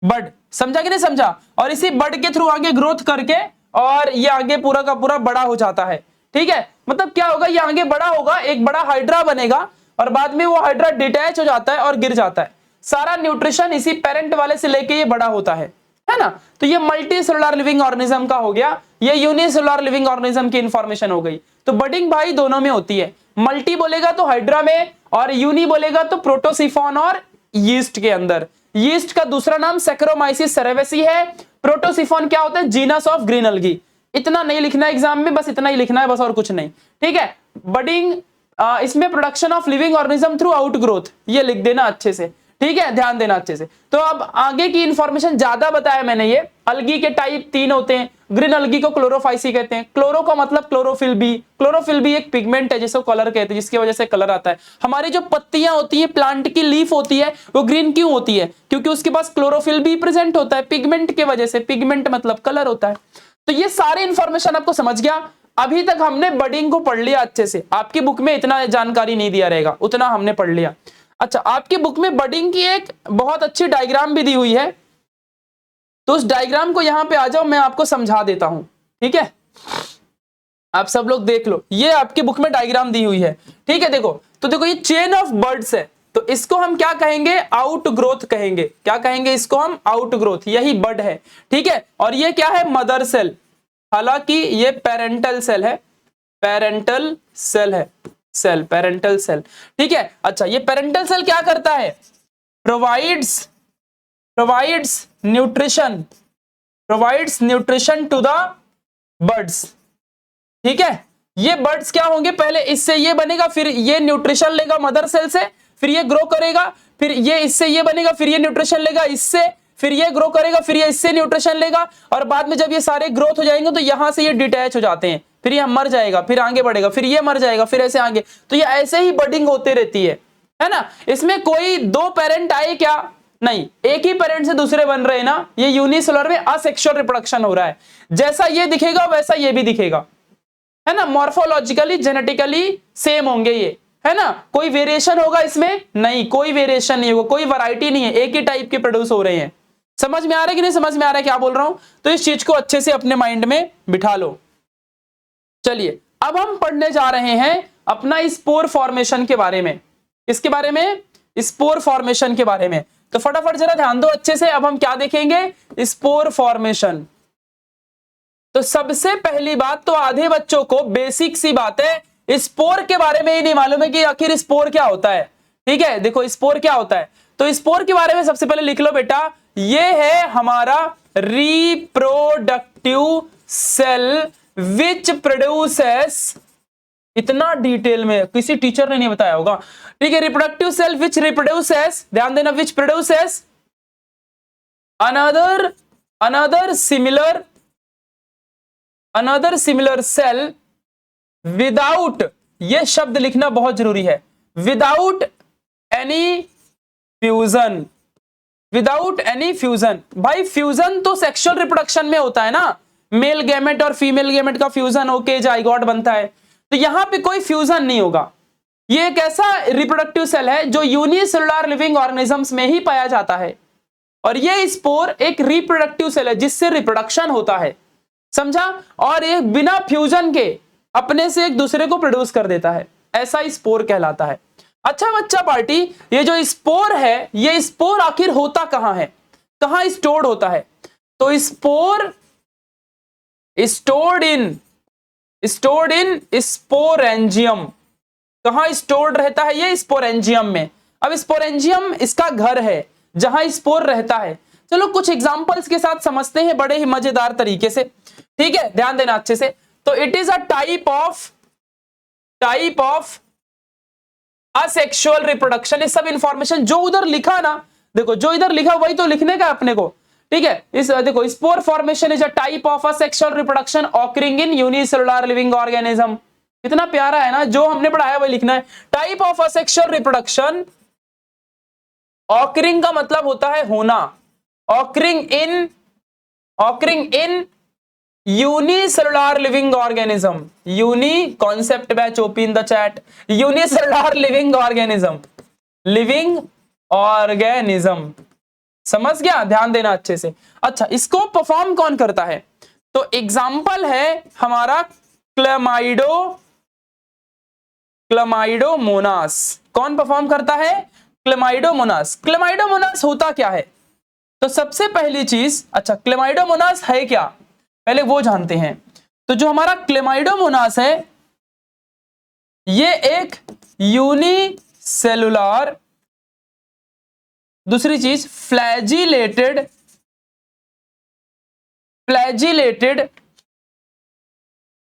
बड समझा कि नहीं समझा। और इसी बड के थ्रू आगे ग्रोथ करके और ये आगे पूरा का पूरा बड़ा हो जाता है। ठीक है, मतलब क्या होगा, ये आगे बड़ा होगा, एक बड़ा हाइड्रा बनेगा और बाद में वो हाइड्रा डिटैच हो जाता है और गिर जाता है। सारा न्यूट्रिशन इसी पेरेंट वाले से लेके ये बड़ा होता है ना। तो ये मल्टी सेलुलर लिविंग ऑर्गेनिज्म का हो गया, ये यूनिसेलुलर लिविंग ऑर्गेनिज्म की इंफॉर्मेशन हो गई। तो बडिंग भाई दोनों में होती है, मल्टी बोलेगा तो हाइड्रा में और यूनी बोलेगा तो प्रोटोसिफॉन और यीस्ट के अंदर। यीस्ट का दूसरा नाम सैक्रोमाइसिस सेरेवेसी है। प्रोटोसिफॉन क्या होता है, जीनस ऑफ ग्रीन अलगी। इतना नहीं लिखना एग्जाम में, बस इतना ही लिखना है, बस और कुछ नहीं। ठीक है, बडिंग इसमें production of living organism through out growth, ये लिख देना अच्छे से। ठीक है, ध्यान देना अच्छे से। तो अब आगे की इंफॉर्मेशन ज्यादा बताया मैंने। ये अलगी के टाइप 3 होते हैं। ग्रीन अलगी को क्लोरोफाइसी कहते हैं। क्लोरो का मतलब क्लोरोफिल बी। क्लोरोफिल बी एक पिगमेंट है जिसको कलर कहते हैं, जिसकी वजह से कलर आता है। हमारी जो पत्तियां होती है, प्लांट की लीफ होती है, वो ग्रीन क्यों होती है, क्योंकि उसके पास क्लोरोफिल बी प्रेजेंट होता है पिगमेंट के वजह से। पिगमेंट मतलब कलर होता है। तो ये सारे इंफॉर्मेशन आपको समझ गया। अभी तक हमने बडिंग को पढ़ लिया अच्छे से। आपकी बुक में इतना जानकारी नहीं दिया रहेगा, उतना हमने पढ़ लिया। अच्छा, आपकी बुक में बडिंग की एक बहुत अच्छी डायग्राम भी दी हुई है, तो उस डायग्राम को यहां पे आ जाओ, मैं आपको समझा देता हूं। ठीक है, आप सब लोग देख लो, ये आपकी बुक में डायग्राम दी हुई है। ठीक है, देखो तो देखो ये चेन ऑफ बर्ड्स है, तो इसको हम क्या कहेंगे, आउट ग्रोथ कहेंगे। क्या कहेंगे इसको हम, आउट ग्रोथ। यही बड है। ठीक है, और ये क्या है, मदर सेल। हालांकि ये पेरेंटल सेल है, पेरेंटल सेल है, सेल पेरेंटल सेल। ठीक है, अच्छा ये पेरेंटल सेल क्या करता है, provides nutrition to the birds. ठीक है, ये बर्ड्स क्या होंगे, पहले इससे ये बनेगा, फिर ये न्यूट्रिशन लेगा मदर सेल से, फिर ये ग्रो करेगा, फिर ये इससे ये बनेगा, फिर ये न्यूट्रिशन लेगा इससे, फिर ये ग्रो करेगा, फिर ये इससे न्यूट्रिशन लेगा, और बाद में जब ये सारे ग्रोथ हो जाएंगे तो यहां से ये डिटैच हो जाते हैं, फिर ये मर जाएगा, फिर आगे बढ़ेगा, फिर ये मर जाएगा, फिर ऐसे आगे। तो ये ऐसे ही बडिंग होती रहती है ना। इसमें कोई दो पेरेंट आए क्या, नहीं, एक ही पेरेंट से दूसरे बन रहे हैं ना। ये यूनिसेलुलर में असेक्सुअल रिप्रोडक्शन हो रहा है। जैसा ये दिखेगा वैसा ये भी दिखेगा, है ना। मॉर्फोलॉजिकली जेनेटिकली सेम होंगे ये, है ना। कोई वेरिएशन होगा इसमें, नहीं, कोई वेरिएशन नहीं होगा, कोई वैरायटी नहीं है, एक ही टाइप के प्रोड्यूस हो रहे हैं। समझ में आ रहा है कि नहीं समझ में आ रहा है क्या बोल रहा हूं। तो इस चीज को अच्छे से अपने माइंड में बिठा लो। चलिए अब हम पढ़ने जा रहे हैं अपना स्पोर फॉर्मेशन के बारे में। इसके बारे में, स्पोर फॉर्मेशन के बारे में। तो फटाफट जरा ध्यान दो अच्छे से। अब हम क्या देखेंगे, स्पोर फॉर्मेशन। तो सबसे पहली बात तो आधे बच्चों को बेसिक सी बात है, स्पोर के बारे में ही नहीं मालूम है कि आखिर स्पोर क्या होता है। ठीक है, देखो स्पोर क्या होता है, तो स्पोर के बारे में सबसे पहले लिख लो बेटा, ये है हमारा रिप्रोडक्टिव सेल विच प्रोड्यूसेस, इतना डिटेल में किसी टीचर ने नहीं बताया होगा। ठीक है, रिप्रोडक्टिव सेल विच रिप्रोड्यूसेस, ध्यान देना, which produces another similar cell without, ये शब्द लिखना बहुत जरूरी है, without any fusion. Without any fusion, भाई फ्यूजन तो सेक्सुअल रिप्रोडक्शन में होता है ना, मेल गैमेट और फीमेल गैमेट का फ्यूजन होके जाइगोट बनता है। तो यहां पे कोई फ्यूजन नहीं होगा। ये एक ऐसा रिप्रोडक्टिव सेल है जो यूनिसेलुलर लिविंग ऑर्गेनिजम्स में ही पाया जाता है, और ये स्पोर एक रिप्रोडक्टिव सेल है जिससे रिप्रोडक्शन होता है, समझा। और ये बिना फ्यूजन के अपने से एक दूसरे को प्रोड्यूस कर देता है, ऐसा स्पोर कहलाता है। अच्छा बच्चा पार्टी, ये जो स्पोर है, ये स्पोर आखिर होता कहां है, कहां स्टोर्ड होता है, तो स्पोर स्टोर्ड इन स्पोरेंजियम। कहां स्टोर्ड रहता है ये, स्पोरेंजियम में। अब स्पोरेंजियम इसका घर है जहां स्पोर रहता है। चलो कुछ एग्जांपल्स के साथ समझते हैं बड़े ही मजेदार तरीके से। ठीक है, ध्यान देना अच्छे से। तो it is a type of asexual reproduction. ये सब इंफॉर्मेशन जो उधर लिखा ना, देखो जो इधर लिखा वही तो लिखने का अपने को। ठीक है, इस देखो, spore formation is a type of asexual reproduction occurring in unicellular living organism. कितना प्यारा है ना, जो हमने पढ़ाया वही लिखना है। Type of asexual reproduction, occurring का मतलब होता है होना, occurring in unicellular living organism, uni concept batch OP in the chat, unicellular living organism, living organism, समझ गया, ध्यान देना अच्छे से। अच्छा, इसको परफॉर्म कौन करता है? तो एग्जाम्पल है हमारा क्लमाइडोमोनास। कौन परफॉर्म करता है? क्लमाइडोमोनास। क्लमाइडोमोनास होता क्या है? तो सबसे पहली चीज, अच्छा क्लमाइडोमोनास है क्या, पहले वो जानते हैं। तो जो हमारा क्लमाइडोमोनास है ये एक यूनिसेलुलर, दूसरी चीज फ्लैजिलेटेड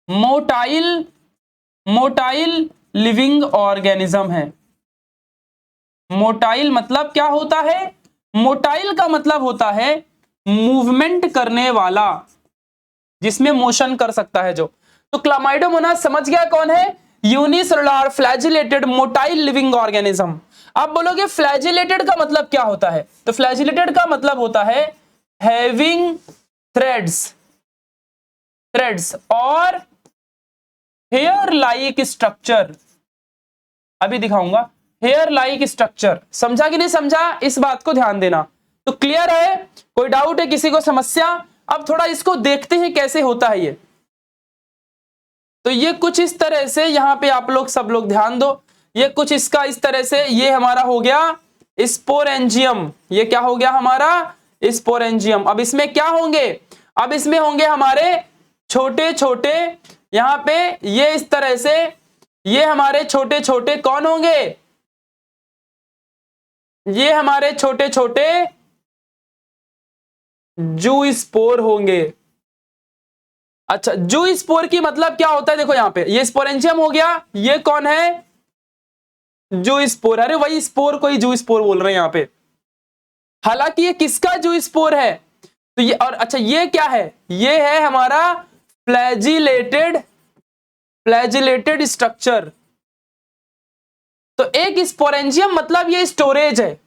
मोटाइल लिविंग ऑर्गेनिज्म है। मोटाइल मतलब क्या होता है? मोटाइल का मतलब होता है मूवमेंट करने वाला, जिसमें मोशन कर सकता है जो। तो क्लामाइडोमोनास समझ गया कौन है? Unicellular flagellated motile living organism. आप बोलोगे फ्लैजिलेटेड का मतलब क्या होता है? तो फ्लैजिलेटेड का मतलब होता है हैविंग थ्रेड्स और हेयर लाइक स्ट्रक्चर। अभी दिखाऊंगा हेयर लाइक स्ट्रक्चर। समझा कि नहीं समझा? इस बात को ध्यान देना। तो क्लियर है? कोई डाउट है किसी को, समस्या? अब थोड़ा इसको देखते हैं कैसे होता है ये। तो ये कुछ इस तरह से, यहां पे आप लोग सब लोग ध्यान दो, ये कुछ इसका इस तरह से, ये हमारा हो गया स्पोरेंजियम। ये क्या हो गया हमारा? स्पोरेंजियम। अब इसमें क्या होंगे? अब इसमें होंगे हमारे छोटे छोटे, यहां पे ये इस तरह से, ये हमारे छोटे छोटे कौन होंगे? ये हमारे छोटे छोटे जू स्पोर होंगे। अच्छा, जू स्पोर की मतलब क्या होता है? देखो यहां पे ये स्पोरेंजियम हो गया, ये कौन है? जू स्पोर। अरे वही स्पोर, कोई जू स्पोर बोल रहे हैं यहां पे, हालांकि ये किसका जू स्पोर है? तो ये, और अच्छा ये क्या है? ये है हमारा फ्लैजिलेटेड स्ट्रक्चर। तो एक स्पोरेंजियम मतलब ये स्टोरेज है,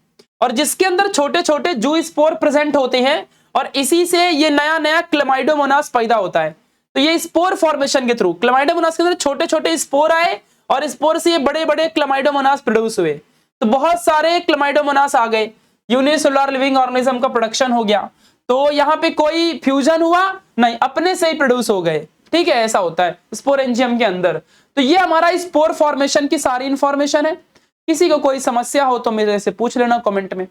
और जिसके अंदर छोटे छोटे जू स्पोर प्रेजेंट होते हैं, और इसी से ये नया नया क्लमाइडोमोनास पैदा होता है। तो ये स्पोर फॉर्मेशन के थ्रू क्लमाइडोमोनास के अंदर छोटे छोटे स्पोर आए, और स्पोर से ये बड़े बड़े क्लमाइडोमोनास प्रोड्यूस हुए। तो बहुत सारे क्लमाइडोमोनास आ गए, यूनिसेलुलर लिविंग ऑर्गेनिज्म का प्रोडक्शन हो गया। तो यहाँ पे कोई फ्यूजन हुआ नहीं, अपने से ही प्रोड्यूस हो गए। ठीक है, ऐसा होता है स्पोरेंजियम के अंदर। तो ये हमारा स्पोर फॉर्मेशन की सारी इंफॉर्मेशन है। किसी को कोई समस्या हो तो मेरे से पूछ लेना कमेंट में।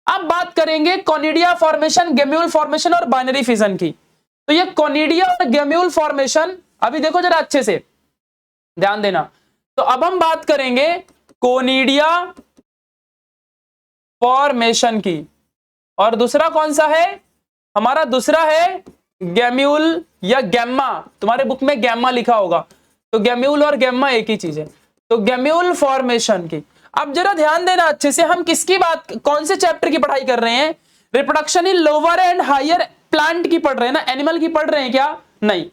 अब बात करेंगे कोनिडिया फॉर्मेशन, गेम्यूल फॉर्मेशन और बाइनरी फिजन की। तो ये कोनिडिया और गेम्यूल फॉर्मेशन, अभी देखो जरा अच्छे से ध्यान देना। तो अब हम बात करेंगे कोनिडिया फॉर्मेशन की, और दूसरा कौन सा है हमारा? दूसरा है गैम्यूल या गैम्मा। तुम्हारे बुक में गैम्मा लिखा होगा, तो गैम्यूल और गैम्मा एक ही चीज है। तो गैम्यूल फॉर्मेशन की अब जरा ध्यान देना अच्छे से। हम किसकी बात, कौन से चैप्टर की पढ़ाई कर रहे हैं? Reproduction in lower and higher plant की पढ़ रहे हैं ना, एनिमल की पढ़ रहे हैं क्या? नहीं।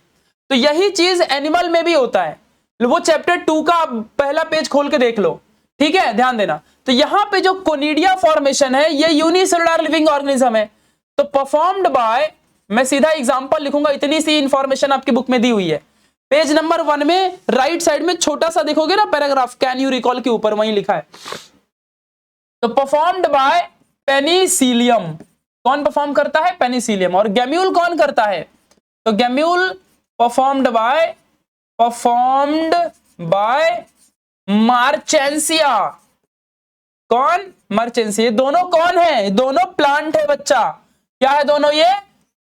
तो यही चीज एनिमल में भी होता है। वो चैप्टर 2 का पहला पेज खोल के देख लो, ठीक है, ध्यान देना। तो यहां पे जो कोनिडिया फॉर्मेशन है ये यूनिसेलुलर लिविंग ऑर्गेनिज्म है। तो परफॉर्म्ड बाय, मैं सीधा एग्जांपल लिखूंगा, इतनी सी इंफॉर्मेशन आपकी बुक में दी हुई है। पेज नंबर 1 में राइट साइड में छोटा सा देखोगे ना पैराग्राफ, कैन यू रिकॉल के ऊपर वहीं लिखा है। तो परफॉर्म्ड बाय पेनिसिलियम। कौन परफॉर्म करता है? पेनिसिलियम। और गैम्यूल कौन करता है? तो गैम्यूल परफॉर्म्ड बाय मार्चेंसिया। कौन? मार्चेंसिया। दोनों कौन है? दोनों प्लांट है बच्चा। क्या है दोनों? ये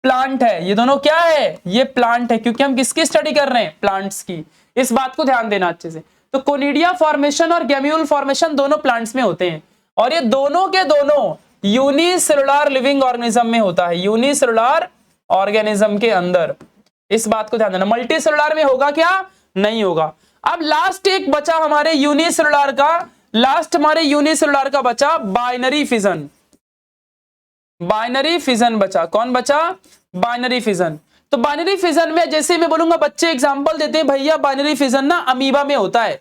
प्लांट है। ये दोनों क्या है? ये प्लांट है, क्योंकि हम किसकी स्टडी कर रहे हैं? प्लांट्स की। इस बात को ध्यान देना अच्छे से। तो कोनिडिया फॉर्मेशन और गैम्यूल फॉर्मेशन दोनों प्लांट्स में होते हैं, और ये दोनों के दोनों यूनिसेलुलर लिविंग ऑर्गेनिज्म में होता है, यूनिसेलुलर ऑर्गेनिज्म के अंदर। इस बात को ध्यान देना। मल्टीसेलुलर में होगा क्या? नहीं होगा। अब लास्ट एक बचा हमारे यूनिसेलुलर का, लास्ट हमारे यूनिसेलुलर का बचा बाइनरी फिजन। बाइनरी फिजन बचा। कौन बचा? Binary fission. तो बाइनरी फिजन में जैसे मैं बोलूंगा, बच्चे एग्जांपल देते हैं भैया बाइनरी फिजन ना अमीबा में होता है।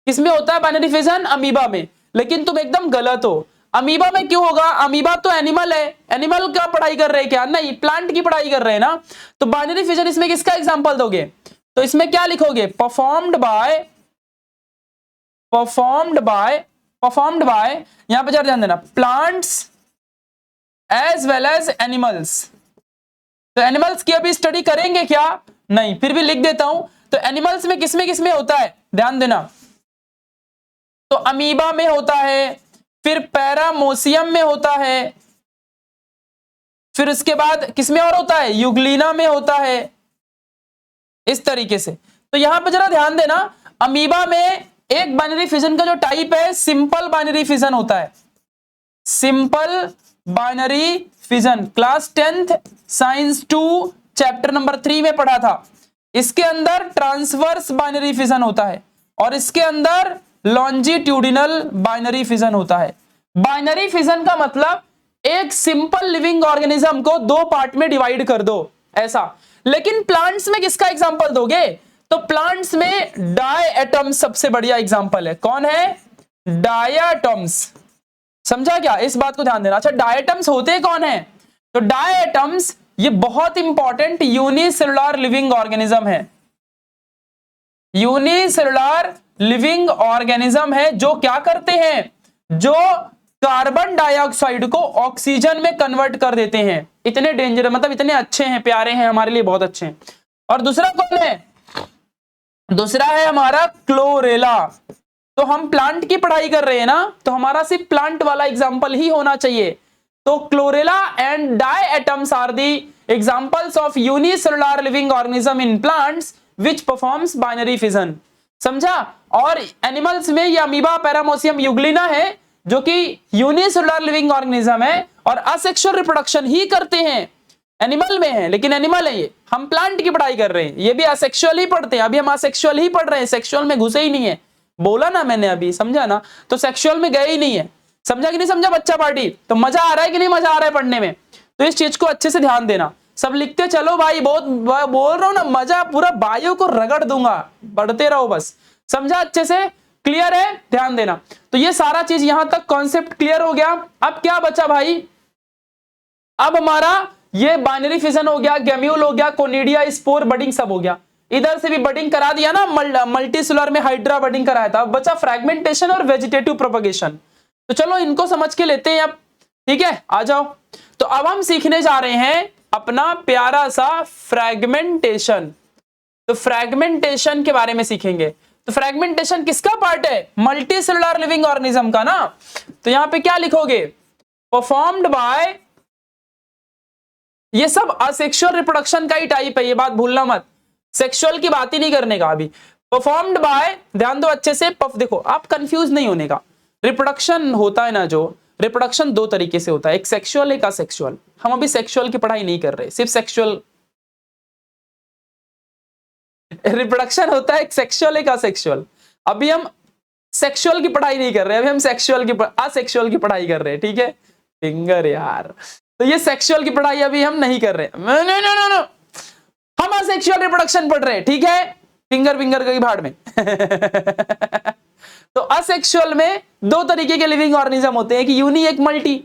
किसमें होता है बाइनरी फिजन? अमीबा में। लेकिन तुम एकदम गलत हो। अमीबा में क्यों होगा? अमीबा तो एनिमल है, एनिमल का पढ़ाई कर रहे हैं क्या? नहीं, प्लांट की पढ़ाई कर रहे हैं ना। तो बाइनरी फिजन इसमें किसका एग्जांपल दोगे? तो इसमें क्या लिखोगे? परफॉर्म्ड बाय यहां पे जरा ध्यान देना, plants as well as animals. तो एनिमल्स की अभी स्टडी करेंगे क्या? नहीं, फिर भी लिख देता हूं। तो एनिमल्स में किसमें होता है, ध्यान देना। तो अमीबा में होता है, फिर पैरामोसियम में होता है, फिर उसके बाद किसमें और होता है? यूग्लिना में होता है, इस तरीके से। तो यहां पर जरा ध्यान देना, अमीबा में एक बाइनरी फिजन का जो टाइप है सिंपल बाइनरी फिजन होता है। Simple binary fission class 10th science 2 chapter number 3 में पढ़ा था। इसके अंदर ट्रांसवर्स बाइनरी फिजन होता है और इसके अंदर लॉन्जिट्यूडिनल बाइनरी फिजन होता है। बाइनरी फिजन का मतलब एक सिंपल लिविंग ऑर्गेनिज्म को दो पार्ट में डिवाइड कर दो, ऐसा। लेकिन प्लांट्स में किसका एग्जांपल दोगे? तो प्लांट्स में डायटम्स सबसे बढ़िया एग्जांपल है। कौन है? डायटम्स। समझा क्या? इस बात को ध्यान देना। अच्छा, डायटम्स होते कौन है? तो डायटम्स ये बहुत इंपॉर्टेंट यूनिसेलुलर लिविंग ऑर्गेनिज्म है। यूनिसेलुलर लिविंग ऑर्गेनिज्म है जो क्या करते हैं? जो कार्बन डाइऑक्साइड को ऑक्सीजन में कन्वर्ट कर देते हैं। इतने डेंजर, मतलब इतने अच्छे हैं, प्यारे हैं, हमारे लिए बहुत अच्छे हैं। और दूसरा कौन है? दूसरा है हमारा क्लोरेला। तो हम प्लांट की पढ़ाई कर रहे हैं ना, तो हमारा सिर्फ प्लांट वाला एग्जांपल ही होना चाहिए। तो chlorella and diatoms are the examples of unicellular living organism in plants which performs binary fission. समझा? और एनिमल्स में ये अमीबा, पैरामोसियम, यूग्लिना है जो कि यूनिसेलुलर लिविंग ऑर्गेनिज्म है और असेक्सुअल रिप्रोडक्शन ही करते हैं। एनिमल में है, लेकिन एनिमल है ये। हम प्लांट की पढ़ाई कर रहे हैं, ये भी असेक्सुअल ही पढ़ते हैं। अभी हम असेक्सुअल ही पढ़ रहे हैं, सेक्सुअल में घुसे ही नहीं है। बोला ना मैंने अभी, समझा ना? तो सेक्सुअल में गए ही नहीं है। समझा कि नहीं समझा बच्चा पार्टी? तो मजा आ रहा है कि नहीं मजा आ रहा है पढ़ने में? तो इस चीज को अच्छे से ध्यान देना। सब लिखते चलो भाई, बहुत बोल रहा हूं ना, मजा पूरा बायो को रगड़ दूंगा, पढ़ते रहो बस। समझा अच्छे से? क्लियर है? ध्यान देना। तो ये सारा चीज यहां तक कॉन्सेप्ट क्लियर हो गया। अब क्या बचा भाई? अब हमारा ये बाइनरी फिजन हो गया, गैम्यूल हो गया, कोनिडिया, स्पोर, बडिंग सब हो गया। इधर से भी बडिंग करा दिया ना, मल्टीसेलुलर में हाइड्रा बडिंग कराया था। अब बचा फ्रैगमेंटेशन और वेजिटेटिव प्रोपगेशन। तो चलो इनको समझ के लेते हैं अब, ठीक है? आ जाओ। तो अब हम सीखने जा रहे हैं अपना प्यारा सा फ्रैगमेंटेशन। तो फ्रैगमेंटेशन के बारे में सीखेंगे। तो फ्रैगमेंटेशन किसका पार्ट है? मल्टीसेलुलर लिविंग ऑर्गेनिज्म का ना। तो यहां पे क्या लिखोगे? परफॉर्म्ड बाय, ये सब असेक्सुअल रिप्रोडक्शन का ही टाइप है, ये बात भूलना मत। सेक्सुअल की बात ही नहीं करने का अभी। परफॉर्म्ड बाय, ध्यान दो अच्छे से। देखो, आप कंफ्यूज नहीं होने का। रिप्रोडक्शन होता है ना, जो रिप्रोडक्शन दो तरीके से होता है, एक सेक्सुअल, एक असेक्सुअल। हम अभी सेक्सुअल की पढ़ाई नहीं कर रहे, सिर्फ सेक्सुअल रिप्रोडक्शन होता है, एक सेक्सुअल, एक असेक्सुअल। अभी हम सेक्सुअल की पढ़ाई नहीं कर रहे, अभी हम सेक्सुअल की असेक्सुअल की पढ़ाई कर रहे हैं, ठीक है? फिंगर यार, तो ये सेक्सुअल की पढ़ाई अभी हम नहीं कर रहे। नो, हम असेक्सुअल रिप्रोडक्शन पढ़ रहे हैं, ठीक है? फिंगर की भाड़ में तो असेक्सुअल में दो तरीके के लिविंग ऑर्गेनिज्म होते हैं, एक यूनी, एक मल्टी।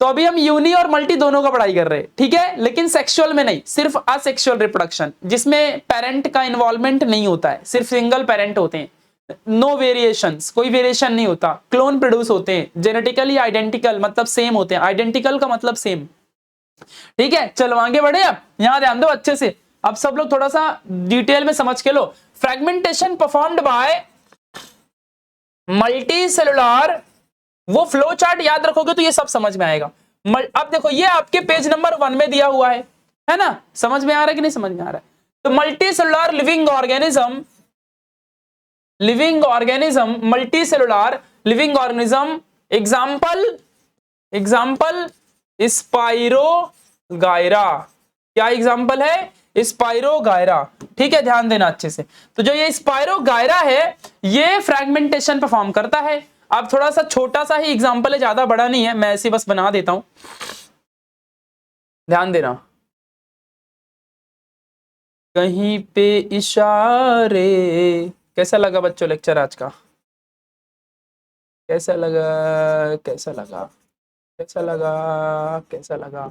तो अभी हम यूनी और मल्टी दोनों का पढ़ाई कर रहे हैं, ठीक है? लेकिन सेक्सुअल में नहीं, सिर्फ असेक्सुअल रिप्रोडक्शन, जिसमें पेरेंट का इन्वॉल्वमेंट नहीं होता है, सिर्फ सिंगल पेरेंट होते हैं। नो वेरिएशंस, कोई वेरिएशन नहीं होता। क्लोन प्रोड्यूस होते हैं, जेनेटिकली आइडेंटिकल, मतलब सेम होते हैं। आइडेंटिकल का मतलब सेम, ठीक है? चलो आगे बढ़े। अब यहां ध्यान दो अच्छे से, अब सब लोग थोड़ा सा डिटेल में समझ के लो। Fragmentation performed by multicellular, वो फ्लो चार्ट याद रखोगे तो ये सब समझ में आएगा। अब देखो, ये आपके पेज नंबर 1 में दिया हुआ है ना? समझ में आ रहा है कि नहीं समझ में आ रहा है? तो multi cellular living organism, multi cellular living organism, example spirogyra. क्या एग्जाम्पल है? स्पाइरोगायरा, ठीक है? ध्यान देना अच्छे से। तो जो ये स्पाइरोगायरा है, ये फ्रैगमेंटेशन परफॉर्म करता है। अब थोड़ा सा छोटा सा ही एग्जाम्पल है, ज्यादा बड़ा नहीं है, मैं ऐसे बस बना देता हूं, ध्यान देना। कहीं पे इशारे। कैसा लगा बच्चों लेक्चर आज का? कैसा लगा? कैसा लगा? कैसा लगा? कैसा लगा?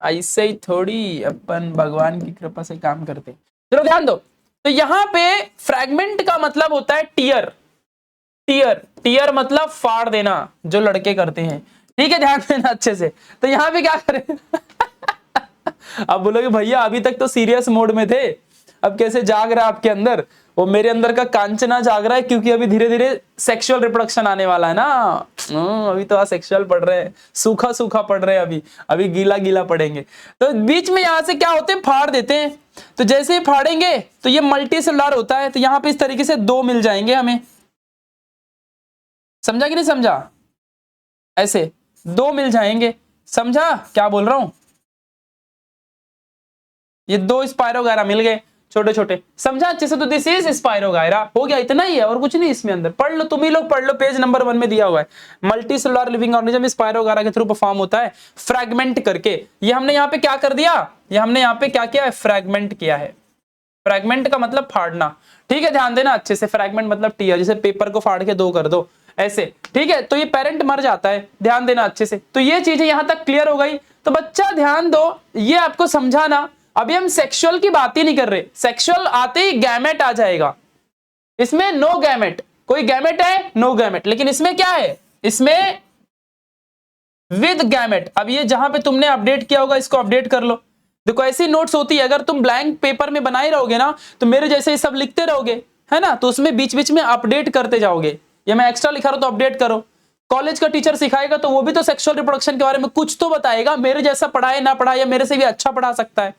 ऐसे ही थोड़ी अपन भगवान की कृपा से काम करते। चलो ध्यान दो, तो यहाँ पे फ्रैगमेंट का मतलब होता है टीयर। टीयर, टीयर मतलब फाड़ देना, जो लड़के करते हैं। ठीक है, ध्यान देना अच्छे से। तो यहाँ पे क्या करें? अब बोलोगे भैया अभी तक तो सीरियस मोड में थे, अब कैसे जाग रहा है आपके अंदर? वो मेरे अंदर का कांचना जाग रहा है, क्योंकि अभी धीरे धीरे सेक्सुअल रिप्रोडक्शन आने वाला है ना। अभी तो सेक्सुअल पढ़ रहे हैं, सूखा सूखा पढ़ रहे हैं, अभी अभी गीला गीला पढ़ेंगे। तो बीच में यहां से क्या होते हैं, फाड़ देते हैं। तो जैसे ही फाड़ेंगे तो ये मल्टी सेलुलर होता है। तो यहाँ पे इस तरीके से दो मिल जाएंगे हमें। समझा कि नहीं समझा? ऐसे दो मिल जाएंगे। समझा क्या बोल रहा हूं? ये दो स्पाइरोगायरा मिल गए छोटे छोटे। समझा अच्छे से? तो दिस इज स्पाइरोगायरा। हो गया, इतना ही है और कुछ नहीं इसमें अंदर। पढ़ लो, तुम ही लोग पढ़ लो, पेज नंबर 1 में दिया हुआ है। Multi cellular living organism spirogyra के थ्रू परफॉर्म होता है फ्रैगमेंट करके। ये हमने यहाँ पे क्या कर दिया? ये हमने यहाँ पे क्या किया है? फ्रैगमेंट किया है। फ्रैगमेंट का मतलब फाड़ना। ठीक है, ध्यान देना अच्छे से। फ्रैगमेंट मतलब टीयर, जैसे पेपर को फाड़ के दो कर दो ऐसे। ठीक है, तो ये पेरेंट मर जाता है, ध्यान देना अच्छे से। तो ये चीजें यहां तक क्लियर हो गई। तो बच्चा ध्यान दो, ये आपको समझाना। अभी हम सेक्सुअल की बात ही नहीं कर रहे। सेक्सुअल आते ही गैमेट आ जाएगा। इसमें नो गैमेट, कोई गैमेट है? No gamete. लेकिन इसमें क्या है? इसमें विद गैमेट। अब ये जहां पे तुमने अपडेट किया होगा इसको अपडेट कर लो। देखो ऐसी नोट्स होती है, अगर तुम ब्लैंक पेपर में बनाए रहोगे ना, तो मेरे जैसे ही सब लिखते रहोगे, है ना, तो उसमें बीच बीच में अपडेट करते जाओगे। ये मैं एक्स्ट्रा लिखा रहा हूं तो अपडेट करो। कॉलेज का टीचर सिखाएगा तो वो भी तो सेक्सुअल रिप्रोडक्शन के बारे में कुछ तो बताएगा। मेरे जैसा पढ़ाए ना पढ़ाए, या मेरे से भी अच्छा पढ़ा सकता है,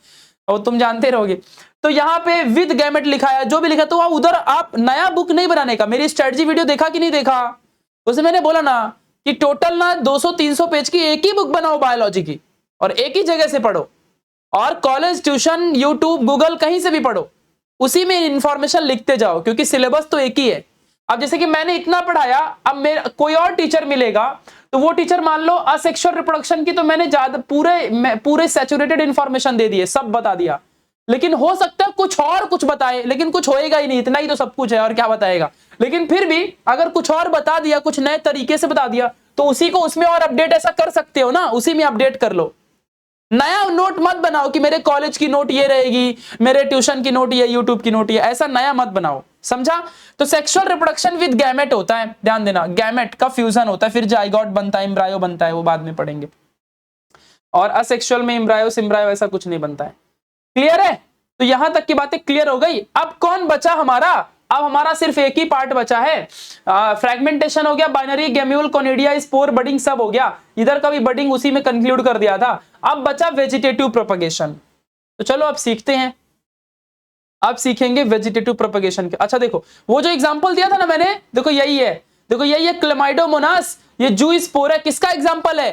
और तुम जानते रहोगे। तो यहाँ पे विद गैमेट लिखा है, जो भी लिखा, तो उधर आप नया बुक नहीं बनाने का। मेरी स्ट्रेटजी वीडियो देखा कि नहीं देखा? उसमें मैंने बोला ना कि टोटल ना 200-300 पेज की एक ही बुक बनाओ बायोलॉजी की, और एक ही जगह से पढ़ो। और कॉलेज, ट्यूशन, यूट्यूब, गूगल, कहीं से भी पढ़ो, उसी में इंफॉर्मेशन लिखते जाओ, क्योंकि सिलेबस तो एक ही है। अब जैसे कि मैंने इतना पढ़ाया, अब मेरा कोई और टीचर मिलेगा, तो वो टीचर मान लो असेक्सुअल रिप्रोडक्शन की, तो मैंने ज्यादा पूरे सैचुरेटेड इंफॉर्मेशन दे दिए, सब बता दिया। लेकिन हो सकता है कुछ और कुछ बताए, लेकिन कुछ होएगा ही नहीं, इतना ही तो सब कुछ है, और क्या बताएगा। लेकिन फिर भी अगर कुछ और बता दिया, कुछ नए तरीके से बता दिया, तो उसी को उसमें और अपडेट ऐसा कर सकते हो ना, उसी में अपडेट कर लो। नया नोट मत बनाओ कि मेरे कॉलेज की नोट ये रहेगी, मेरे ट्यूशन की नोट ये, यूट्यूब की नोट ये, ऐसा नया मत बनाओ। समझा? तो सेक्सुअल रिप्रोडक्शन विद गैमेट होता है, ध्यान देना। गैमेट का फ्यूजन होता है, फिर जाइगोट बनता है, एम्ब्रायो बनता है, वो बाद में पढ़ेंगे। और असेक्सुअल में एम्ब्रायो सिम्ब्रायो ऐसा कुछ नहीं बनता है। क्लियर है? तो यहां तक की बातें क्लियर हो गई। अब कौन बचा हमारा? अब हमारा सिर्फ एक ही पार्ट बचा है। फ्रैगमेंटेशन हो गया, binary, gemmule, conidia, spore, budding सब हो गया। इधर का भी बडिंग उसी में कंक्लूड कर दिया था। अब बचा वेजिटेटिव प्रोपगेशन। तो चलो अब सीखते हैं। अब सीखेंगे वेजिटेटिव प्रोपगेशन के। अच्छा देखो, वो जो एग्जांपल दिया था ना मैंने, देखो यही है। देखो यही है क्लेमाइडोमोनास, ये जू स्पोर है। किसका एग्जांपल है?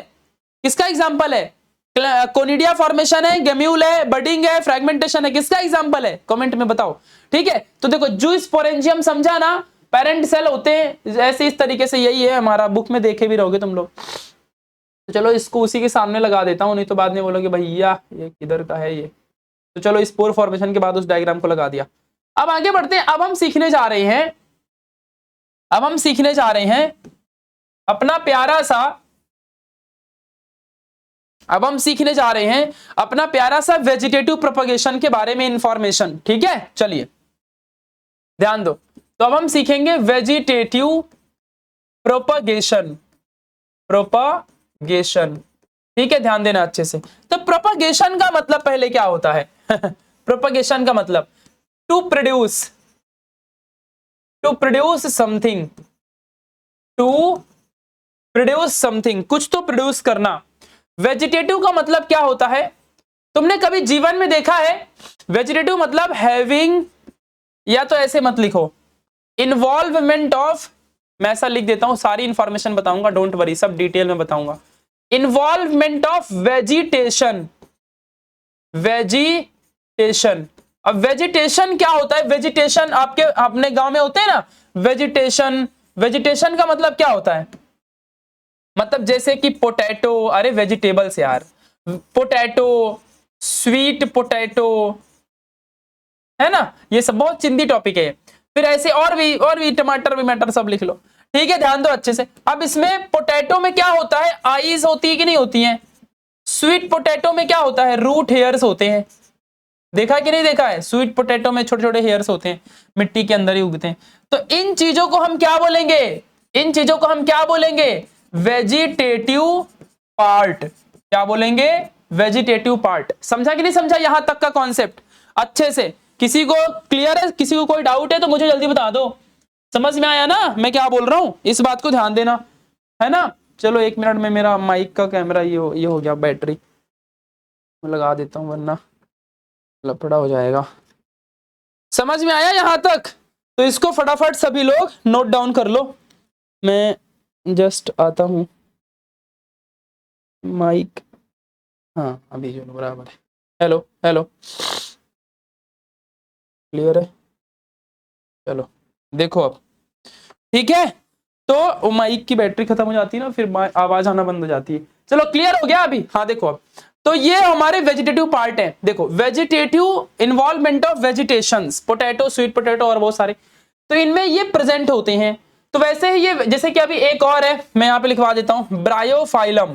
किसका एग्जांपल है? कोनिडिया फॉर्मेशन है, गेम्यूल है, बडिंग है, फ्रैगमेंटेशन है। किसका एग्जांपल है? कमेंट में बताओ। ठीक है, तो देखो जू स्पोरेंजियम समझा ना, पेरेंट सेल होते हैं ऐसे, इस तरीके से। यही है हमारा, बुक में देखे भी रहोगे तुम लोग। तो चलो इसको उसी के सामने लगा देता हूं, नहीं तो बाद में बोलोगे भैया ये किधर का है ये। तो चलो स्पोर फॉर्मेशन के बाद उस डायग्राम को लगा दिया। अब आगे बढ़ते हैं। अब हम सीखने जा रहे हैं, अब हम सीखने जा रहे हैं अपना प्यारा सा, अब हम सीखने जा रहे हैं अपना प्यारा सा वेजिटेटिव प्रोपगेशन के बारे में इंफॉर्मेशन। ठीक है, चलिए ध्यान दो। तो अब हम सीखेंगे वेजिटेटिव प्रोपगेशन। प्रोपगेशन, ठीक है, ध्यान देना अच्छे से। तो प्रोपगेशन का मतलब पहले क्या होता है? प्रोपगेशन का मतलब to produce, to produce something, to produce something, कुछ तो प्रोड्यूस करना। वेजिटेटिव का मतलब क्या होता है? तुमने कभी जीवन में देखा है? वेजिटेटिव मतलब हैविंग, या तो ऐसे मत लिखो, इन्वॉल्वमेंट ऑफ, मैं ऐसा लिख देता हूं, सारी इंफॉर्मेशन बताऊंगा, डोंट वरी, सब डिटेल में बताऊंगा। Involvement of vegetation, vegetation. अब वेजिटेशन क्या होता है? वेजिटेशन आपके अपने गांव में होते हैं ना वेजिटेशन। वेजिटेशन का मतलब क्या होता है? मतलब जैसे कि पोटैटो, अरे वेजिटेबल्स यार, पोटैटो, स्वीट पोटैटो,
है ना, ये सब बहुत चिंदी टॉपिक है। फिर ऐसे और भी टमाटर विमाटर सब लिख लो, ठीक है, ध्यान दो अच्छे से। अब इसमें पोटैटो में क्या होता है, आईज होती है कि नहीं होती है। स्वीट पोटैटो में क्या होता है, रूट हेयर्स होते हैं। देखा कि नहीं देखा है, स्वीट पोटैटो में छोटे छोटे हेयर्स होते हैं, मिट्टी के अंदर ही उगते हैं। तो इन चीजों को हम क्या बोलेंगे, इन चीजों को हम क्या बोलेंगे, वेजिटेटिव पार्ट। क्या बोलेंगे, वेजिटेटिव पार्ट। समझा कि नहीं समझा यहां तक का कॉन्सेप्ट अच्छे से? किसी को क्लियर है, किसी को कोई डाउट है तो मुझे जल्दी बता दो। समझ में आया ना मैं क्या बोल रहा हूं, इस बात को ध्यान देना, है ना। चलो 1 मिनट में मेरा माइक का कैमरा ये हो गया, बैटरी मैं लगा देता हूं वरना लफड़ा हो जाएगा। समझ में आया यहां तक? तो इसको फटाफट सभी लोग नोट डाउन कर लो। मैं जस्ट आता हूं, माइक, हाँ अभी जो बराबर है। हेलो हेलो, क्लियर है? चलो देखो अब, ठीक है। तो माइक की बैटरी खत्म हो जाती है ना, फिर आवाज आना बंद हो जाती है। चलो क्लियर हो गया अभी? हाँ देखो अब, तो ये हमारे वेजिटेटिव पार्ट है। देखो vegetative involvement of vegetations, potato, sweet potato और बहुत सारे, तो इनमें ये प्रेजेंट होते हैं। तो वैसे ही ये, जैसे कि अभी एक और है, मैं यहां पे लिखवा देता हूं, ब्रायोफाइलम।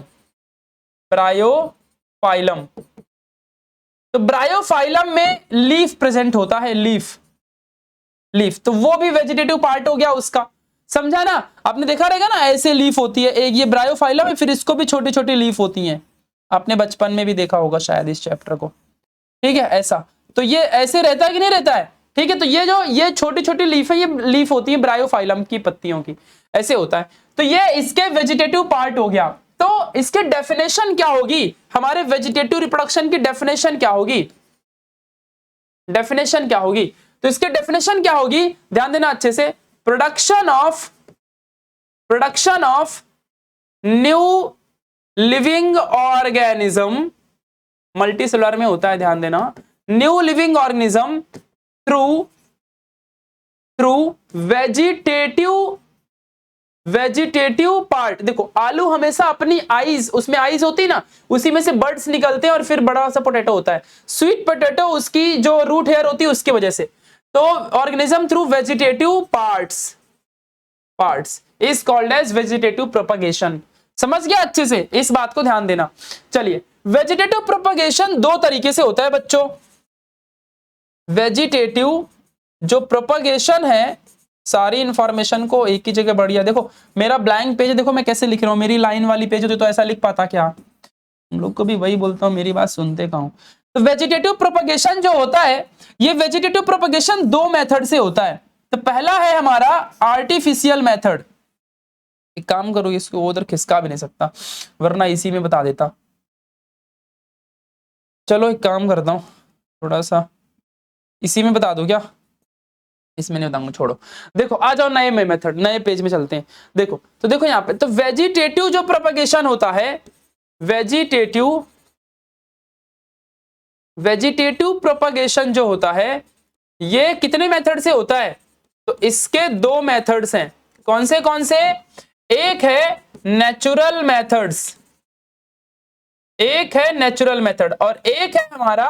ब्रायोफाइलम, तो ब्रायोफाइलम में लीफ प्रेजेंट होता है, लीफ, तो वो भी वेजिटेटिव पार्ट हो गया उसका। समझा ना? आपने देखा रहेगा ना, ऐसे लीफ होती है, एक ये ब्रायोफाइलम है, फिर इसको भी छोटी छोटी लीफ होती हैं। आपने बचपन में भी देखा होगा शायद इस चैप्टर को, ठीक है, ऐसा। तो ये ऐसे रहता है कि नहीं रहता है, ठीक है। तो ये छोटी छोटी लीफ है, ये लीफ होती है ब्रायोफाइलम की पत्तियों की, ऐसे होता है। तो ये इसके वेजिटेटिव पार्ट हो गया। तो इसके डेफिनेशन क्या होगी, हमारे वेजिटेटिव रिप्रोडक्शन की डेफिनेशन क्या होगी, डेफिनेशन क्या होगी? तो इसके डेफिनेशन क्या होगी, ध्यान देना अच्छे से। Production of new living organism, multicellular में होता है, ध्यान देना, new living organism through vegetative part. देखो आलू हमेशा अपनी आईज, उसमें आईज होती ना, उसी में से बर्ड्स निकलते हैं और फिर बड़ा सा पोटैटो होता है। स्वीट पोटैटो उसकी जो रूट हेयर होती है उसकी वजह से। तो organism through vegetative parts is called as vegetative propagation. समझ गया अच्छे से, इस बात को ध्यान देना। चलिए, वेजिटेटिव प्रोपगेशन दो तरीके से होता है बच्चों। वेजिटेटिव जो प्रोपगेशन है, सारी इंफॉर्मेशन को एक ही जगह बढ़िया, देखो मेरा ब्लैंक पेज देखो मैं कैसे लिख रहा हूं, मेरी लाइन वाली पेज होती तो ऐसा लिख पाता क्या? हम लोग को भी वही बोलता हूं, मेरी बात सुनते कहां। तो वेजिटेटिव प्रोपगेशन जो होता है, ये वेजिटेटिव प्रोपगेशन दो मेथड से होता है। तो पहला है हमारा आर्टिफिशियल मेथड। एक काम करो, इसको उधर खिसका भी नहीं सकता वरना इसी में बता देता। चलो एक काम करता हूं, थोड़ा सा इसी में बता दो क्या, इसमें नहीं बताऊंगा, छोड़ो। देखो आ जाओ नए मेथड, नए पेज में चलते हैं। देखो तो देखो यहाँ पे, तो वेजिटेटिव जो प्रोपगेशन होता है, वेजिटेटिव प्रोपगेशन जो होता है, ये कितने मेथड से होता है? तो इसके दो मेथड्स हैं। कौन से? एक है नेचुरल मेथड और एक है हमारा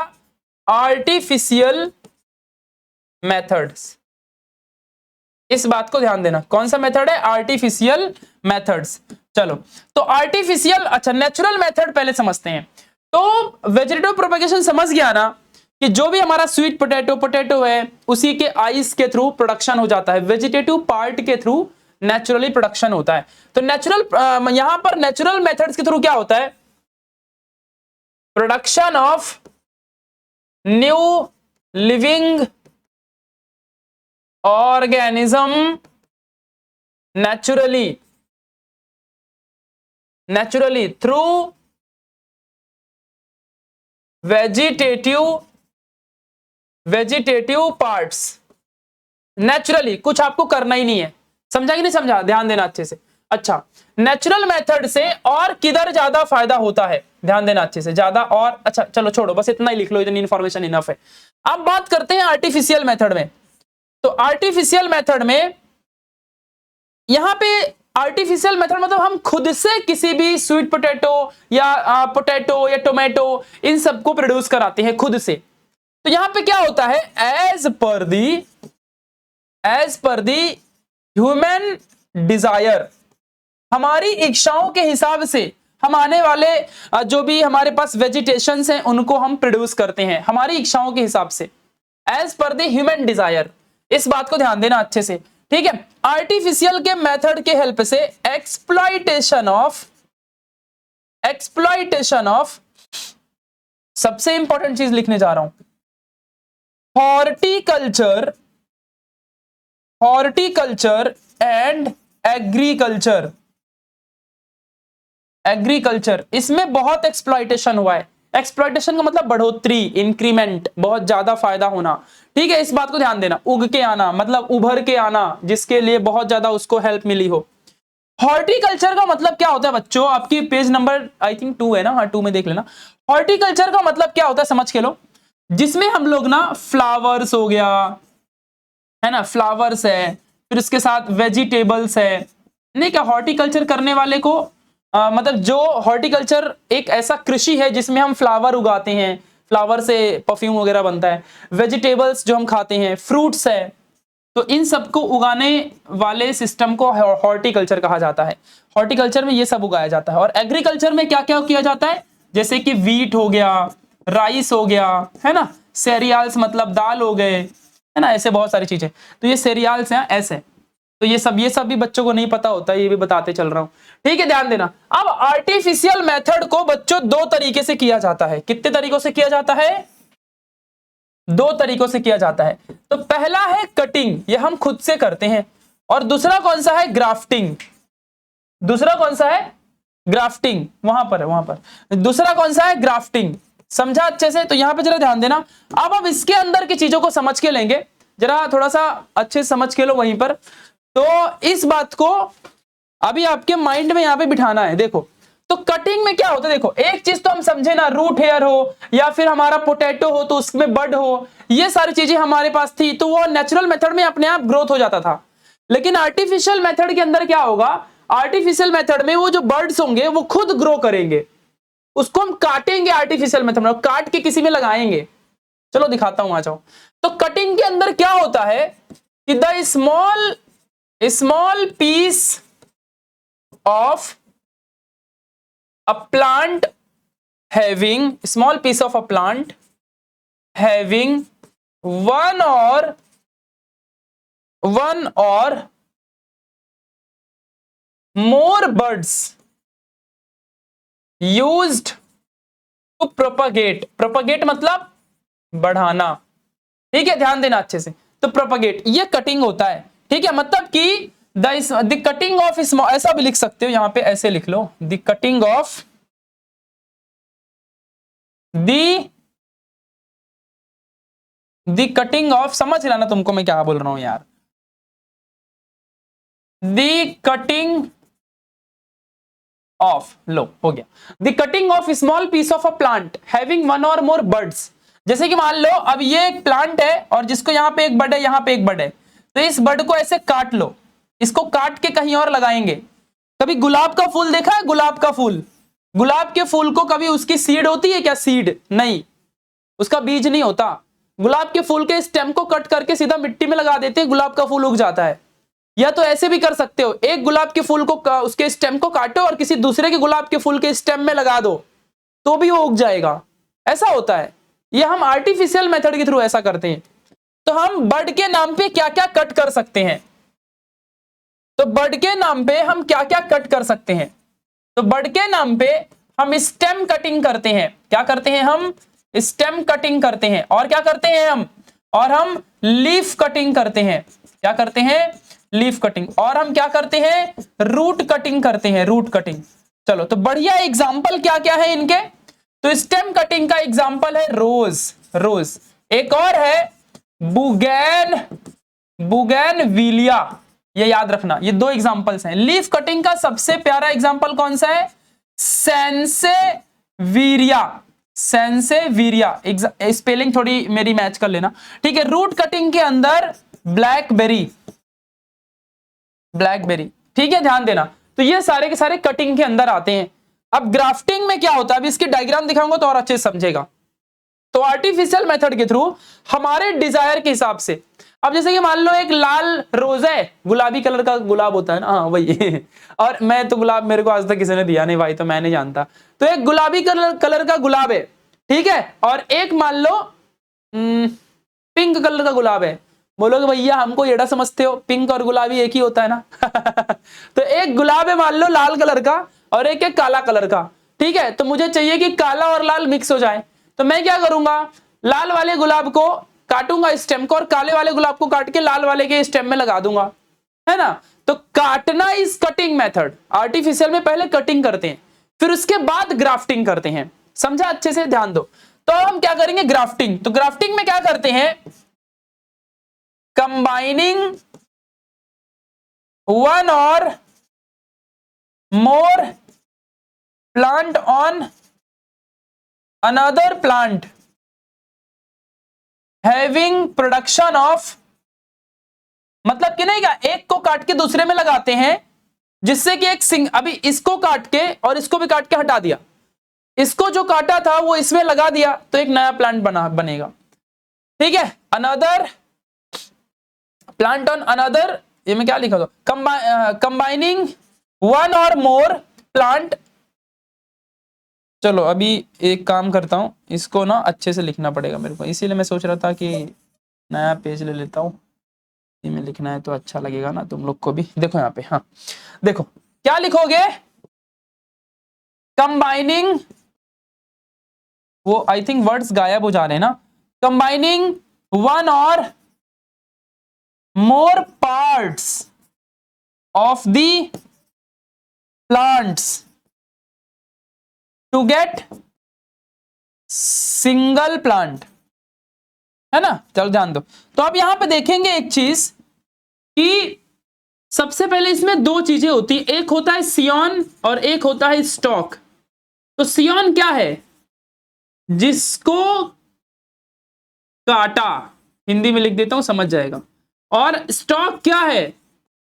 आर्टिफिशियल मेथड्स। इस बात को ध्यान देना, कौन सा मेथड है? Artificial methods. चलो तो आर्टिफिशियल, अच्छा नेचुरल मेथड पहले समझते हैं। तो वेजिटेटिव प्रोपगेशन समझ गया ना, कि जो भी हमारा स्वीट पोटैटो है, उसी के आइस के थ्रू प्रोडक्शन हो जाता है, वेजिटेटिव पार्ट के थ्रू नेचुरली प्रोडक्शन होता है। तो नेचुरल, यहां पर नेचुरल मेथड्स के थ्रू क्या होता है? Production of new living organism naturally through vegetative parts. Naturally, कुछ आपको करना ही नहीं है। समझा कि नहीं समझा? ध्यान देना अच्छे से। अच्छा, नेचुरल मेथड से और किधर ज्यादा फायदा होता है, ध्यान देना अच्छे से, ज्यादा और, अच्छा चलो छोड़ो, बस इतना ही लिख लो, इतनी इंफॉर्मेशन इनफ है। अब बात करते हैं आर्टिफिशियल मेथड में। तो आर्टिफिशियल मेथड में, यहां पे आर्टिफिशियल मेथड मतलब हम खुद से किसी भी स्वीट पोटैटो या पोटैटो या टोमेटो, इन सबको प्रोड्यूस कराते हैं खुद से। तो यहां पे क्या होता है, एज पर दी ह्यूमन डिजायर, हमारी इच्छाओं के हिसाब से हम आने वाले जो भी हमारे पास वेजिटेशंस हैं उनको हम प्रोड्यूस करते हैं हमारी इच्छाओं के हिसाब से, as per the human Dzire. इस बात को ध्यान देना अच्छे से, ठीक है। आर्टिफिशियल के मेथड के हेल्प से एक्सप्लॉइटेशन ऑफ सबसे इंपॉर्टेंट चीज लिखने जा रहा हूं, हॉर्टिकल्चर एंड एग्रीकल्चर, इसमें बहुत एक्सप्लॉइटेशन हुआ है। एक्सप्लॉइटेशन का मतलब बढ़ोतरी, इंक्रीमेंट, बहुत ज्यादा फायदा होना, ठीक है। इस बात को ध्यान देना, उग के आना मतलब उभर के आना, जिसके लिए बहुत ज्यादा उसको हेल्प मिली हो। हॉर्टिकल्चर का मतलब क्या होता है बच्चों, आपकी पेज नंबर आई थिंक 2 है ना, हाँ 2 में देख लेना। हॉर्टिकल्चर का मतलब क्या होता है समझ के लो, जिसमें हम लोग ना फ्लावर्स हो गया है ना, फ्लावर्स है, फिर उसके साथ वेजिटेबल्स है, नहीं क्या हॉर्टिकल्चर करने वाले को मतलब जो हॉर्टिकल्चर एक ऐसा कृषि है जिसमें हम फ्लावर उगाते हैं, फ्लावर से परफ्यूम वगैरह बनता है, वेजिटेबल्स जो हम खाते हैं, फ्रूट्स है, तो इन सबको उगाने वाले सिस्टम को हॉर्टिकल्चर कहा जाता है। हॉर्टिकल्चर में ये सब उगाया जाता है। और एग्रीकल्चर में क्या क्या किया जाता है, जैसे कि वीट हो गया, राइस हो गया, है ना, सेरियल्स मतलब दाल हो गए, है ना, ऐसे बहुत सारी चीजें। तो ये सेरियल्स हैं ऐसे, तो ये सब भी बच्चों को नहीं पता होता, ये भी बताते चल रहा हूं, ठीक है, ध्यान देना। अब आर्टिफिशियल मेथड को बच्चों 2 तरीके से किया जाता है। कितने तरीकों से किया जाता है, 2 तरीकों से किया जाता है। तो पहला है कटिंग, ये हम खुद से करते हैं, और दूसरा कौन सा है, ग्राफ्टिंग। दूसरा कौन सा है, ग्राफ्टिंग, वहां पर दूसरा कौन सा है, ग्राफ्टिंग। समझा अच्छे से, तो यहां पे जरा ध्यान देना। अब इसके अंदर की चीजों को समझ के लेंगे, जरा थोड़ा सा अच्छे से समझ के लो वहीं पर। तो इस बात को अभी आपके माइंड में यहां पे बिठाना है। देखो, तो कटिंग में क्या होता है, देखो एक चीज तो हम समझे ना, रूट हेयर हो या फिर हमारा पोटैटो हो तो उसमें बड हो, ये सारी चीजें हमारे पास थी, तो वो नेचुरल मेथड में अपने आप ग्रोथ हो जाता था। लेकिन आर्टिफिशियल मेथड के अंदर क्या होगा, आर्टिफिशियल मेथड में वो जो बर्ड्स होंगे वो खुद ग्रो करेंगे, उसको हम काटेंगे आर्टिफिशियल मेथड में, काट के किसी में लगाएंगे। चलो दिखाता हूं, आ जाओ। तो कटिंग के अंदर क्या होता है कि the small piece of a plant having one or more buds used to propagate मतलब बढ़ाना, ठीक है, ध्यान देना अच्छे से। तो प्रोपगेट ये कटिंग होता है, ठीक है, मतलब कि द कटिंग ऑफ स्मॉल, ऐसा भी लिख सकते हो, यहां पे ऐसे लिख लो, the cutting of the cutting of, समझ रहा ना तुमको मैं क्या बोल रहा हूं यार, द कटिंग ऑफ, लो हो गया, the cutting of small piece of a plant having 1 or more birds. जैसे कि मान लो अब ये एक प्लांट है और जिसको यहां पे एक बड है, यहां पे एक बड है, तो इस बड को ऐसे काट लो, इसको काट के कहीं और लगाएंगे। कभी गुलाब का फूल देखा है, गुलाब का फूल, गुलाब के फूल को कभी उसकी सीड होती है क्या, सीड नहीं, उसका बीज नहीं होता। गुलाब के फूल के स्टेम को कट करके सीधा मिट्टी में लगा देते हैं, गुलाब का फूल उग जाता है। या तो ऐसे भी कर सकते हो, एक गुलाब के फूल को उसके स्टेम को काटो और किसी दूसरे के गुलाब के फूल के स्टेम में लगा दो, तो भी वो उग जाएगा, ऐसा होता है। ये हम आर्टिफिशियल मेथड के थ्रू ऐसा करते हैं। तो हम बर्ड के नाम पे क्या क्या कट कर सकते हैं, तो बर्ड के नाम पे हम क्या क्या कट कर सकते हैं, तो बर्ड के नाम पे हम स्टेम कटिंग करते हैं। क्या करते हैं, हम स्टेम कटिंग करते हैं। और क्या करते हैं हम, और हम लीफ कटिंग करते हैं। क्या करते हैं, लीफ कटिंग। और हम क्या करते हैं, रूट कटिंग करते हैं, रूट कटिंग। चलो, तो बढ़िया एग्जाम्पल क्या क्या है इनके, तो स्टेम कटिंग का एग्जाम्पल है रोज, एक और है बुगेनविलिया, ये याद रखना, ये 2 एग्जांपल्स हैं। लीफ कटिंग का सबसे प्यारा एग्जांपल कौन सा है, सेंसेविरिया, स्पेलिंग थोड़ी मेरी मैच कर लेना, ठीक है। रूट कटिंग के अंदर ब्लैकबेरी, ठीक है, ध्यान देना। तो ये सारे के सारे कटिंग के अंदर आते हैं। अब ग्राफ्टिंग में क्या होता है, अब इसकी डायग्राम दिखाऊंगा तो और अच्छे से समझेगा। तो आर्टिफिशियल मेथड के थ्रू हमारे डिजायर के हिसाब से, अब जैसे कि मान लो एक लाल रोज है, गुलाबी कलर का गुलाब होता है ना, हाँ वही और मैं तो गुलाब मेरे को आज तक किसी ने दिया नहीं भाई, तो मैं नहीं जानता। तो एक गुलाबी कलर का गुलाब है, ठीक है, और एक मान लो पिंक कलर का गुलाब है। बोलोगे भैया हमको एड़ा समझते हो, पिंक और गुलाबी एक ही होता है ना तो एक गुलाब है मान लो लाल कलर का और एक है काला कलर का, ठीक है। तो मुझे चाहिए कि काला और लाल मिक्स हो जाए, तो मैं क्या करूंगा, लाल वाले गुलाब को काटूंगा स्टेम को, और काले वाले गुलाब को काट के लाल वाले के स्टेम में लगा दूंगा, है ना। तो काटना इज कटिंग मेथड। आर्टिफिशियल में पहले कटिंग करते हैं, फिर उसके बाद ग्राफ्टिंग करते हैं, समझा, अच्छे से ध्यान दो। तो हम क्या करेंगे, ग्राफ्टिंग। तो ग्राफ्टिंग में क्या करते हैं, combining one or more plant on another plant having production of, मतलब कि नहीं क्या, एक को काट के दूसरे में लगाते हैं, जिससे कि एक अभी इसको काट के और इसको भी काट के हटा दिया, इसको जो काटा था वो इसमें लगा दिया, तो एक नया प्लांट बनेगा, ठीक है। अनदर प्लांट ऑन अनदर, ये मैं क्या लिखा था, combining one or more plant. चलो अभी एक काम करता हूं, इसको ना अच्छे से लिखना पड़ेगा मेरे को, इसीलिए मैं सोच रहा था कि नया पेज ले लेता हूं, में लिखना है तो अच्छा लगेगा ना तुम लोग को भी। देखो यहाँ पे, हाँ देखो क्या लिखोगे, कंबाइनिंग, वो आई थिंक वर्ड्स गायब हो जा रहे हैं ना, combining one or more parts of the plants to get single plant, है ना। चलो ध्यान दो। तो आप यहां पे देखेंगे एक चीज कि सबसे पहले इसमें दो चीजें होती है, एक होता है सियॉन और एक होता है स्टॉक। तो सियॉन क्या है, जिसको काटा, हिंदी में लिख देता हूं समझ जाएगा, और स्टॉक क्या है,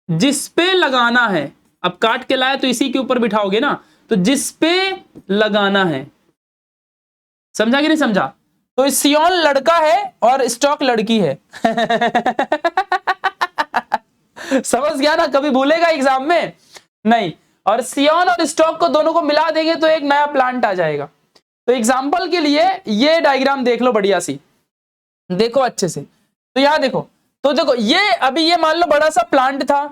जिस पे लगाना है। अब काट के लाए तो इसी के ऊपर बिठाओगे ना, तो जिस पे लगाना है, समझा कि नहीं समझा। तो सियॉन लड़का है और स्टॉक लड़की है समझ गया ना, कभी भूलेगा एग्जाम में नहीं। और सियॉन और स्टॉक को दोनों को मिला देंगे तो एक नया प्लांट आ जाएगा। तो एग्जांपल के लिए ये डायग्राम देख लो बढ़िया सी, देखो अच्छे से। तो यहां देखो, तो देखो ये अभी ये मान लो बड़ा सा प्लांट था,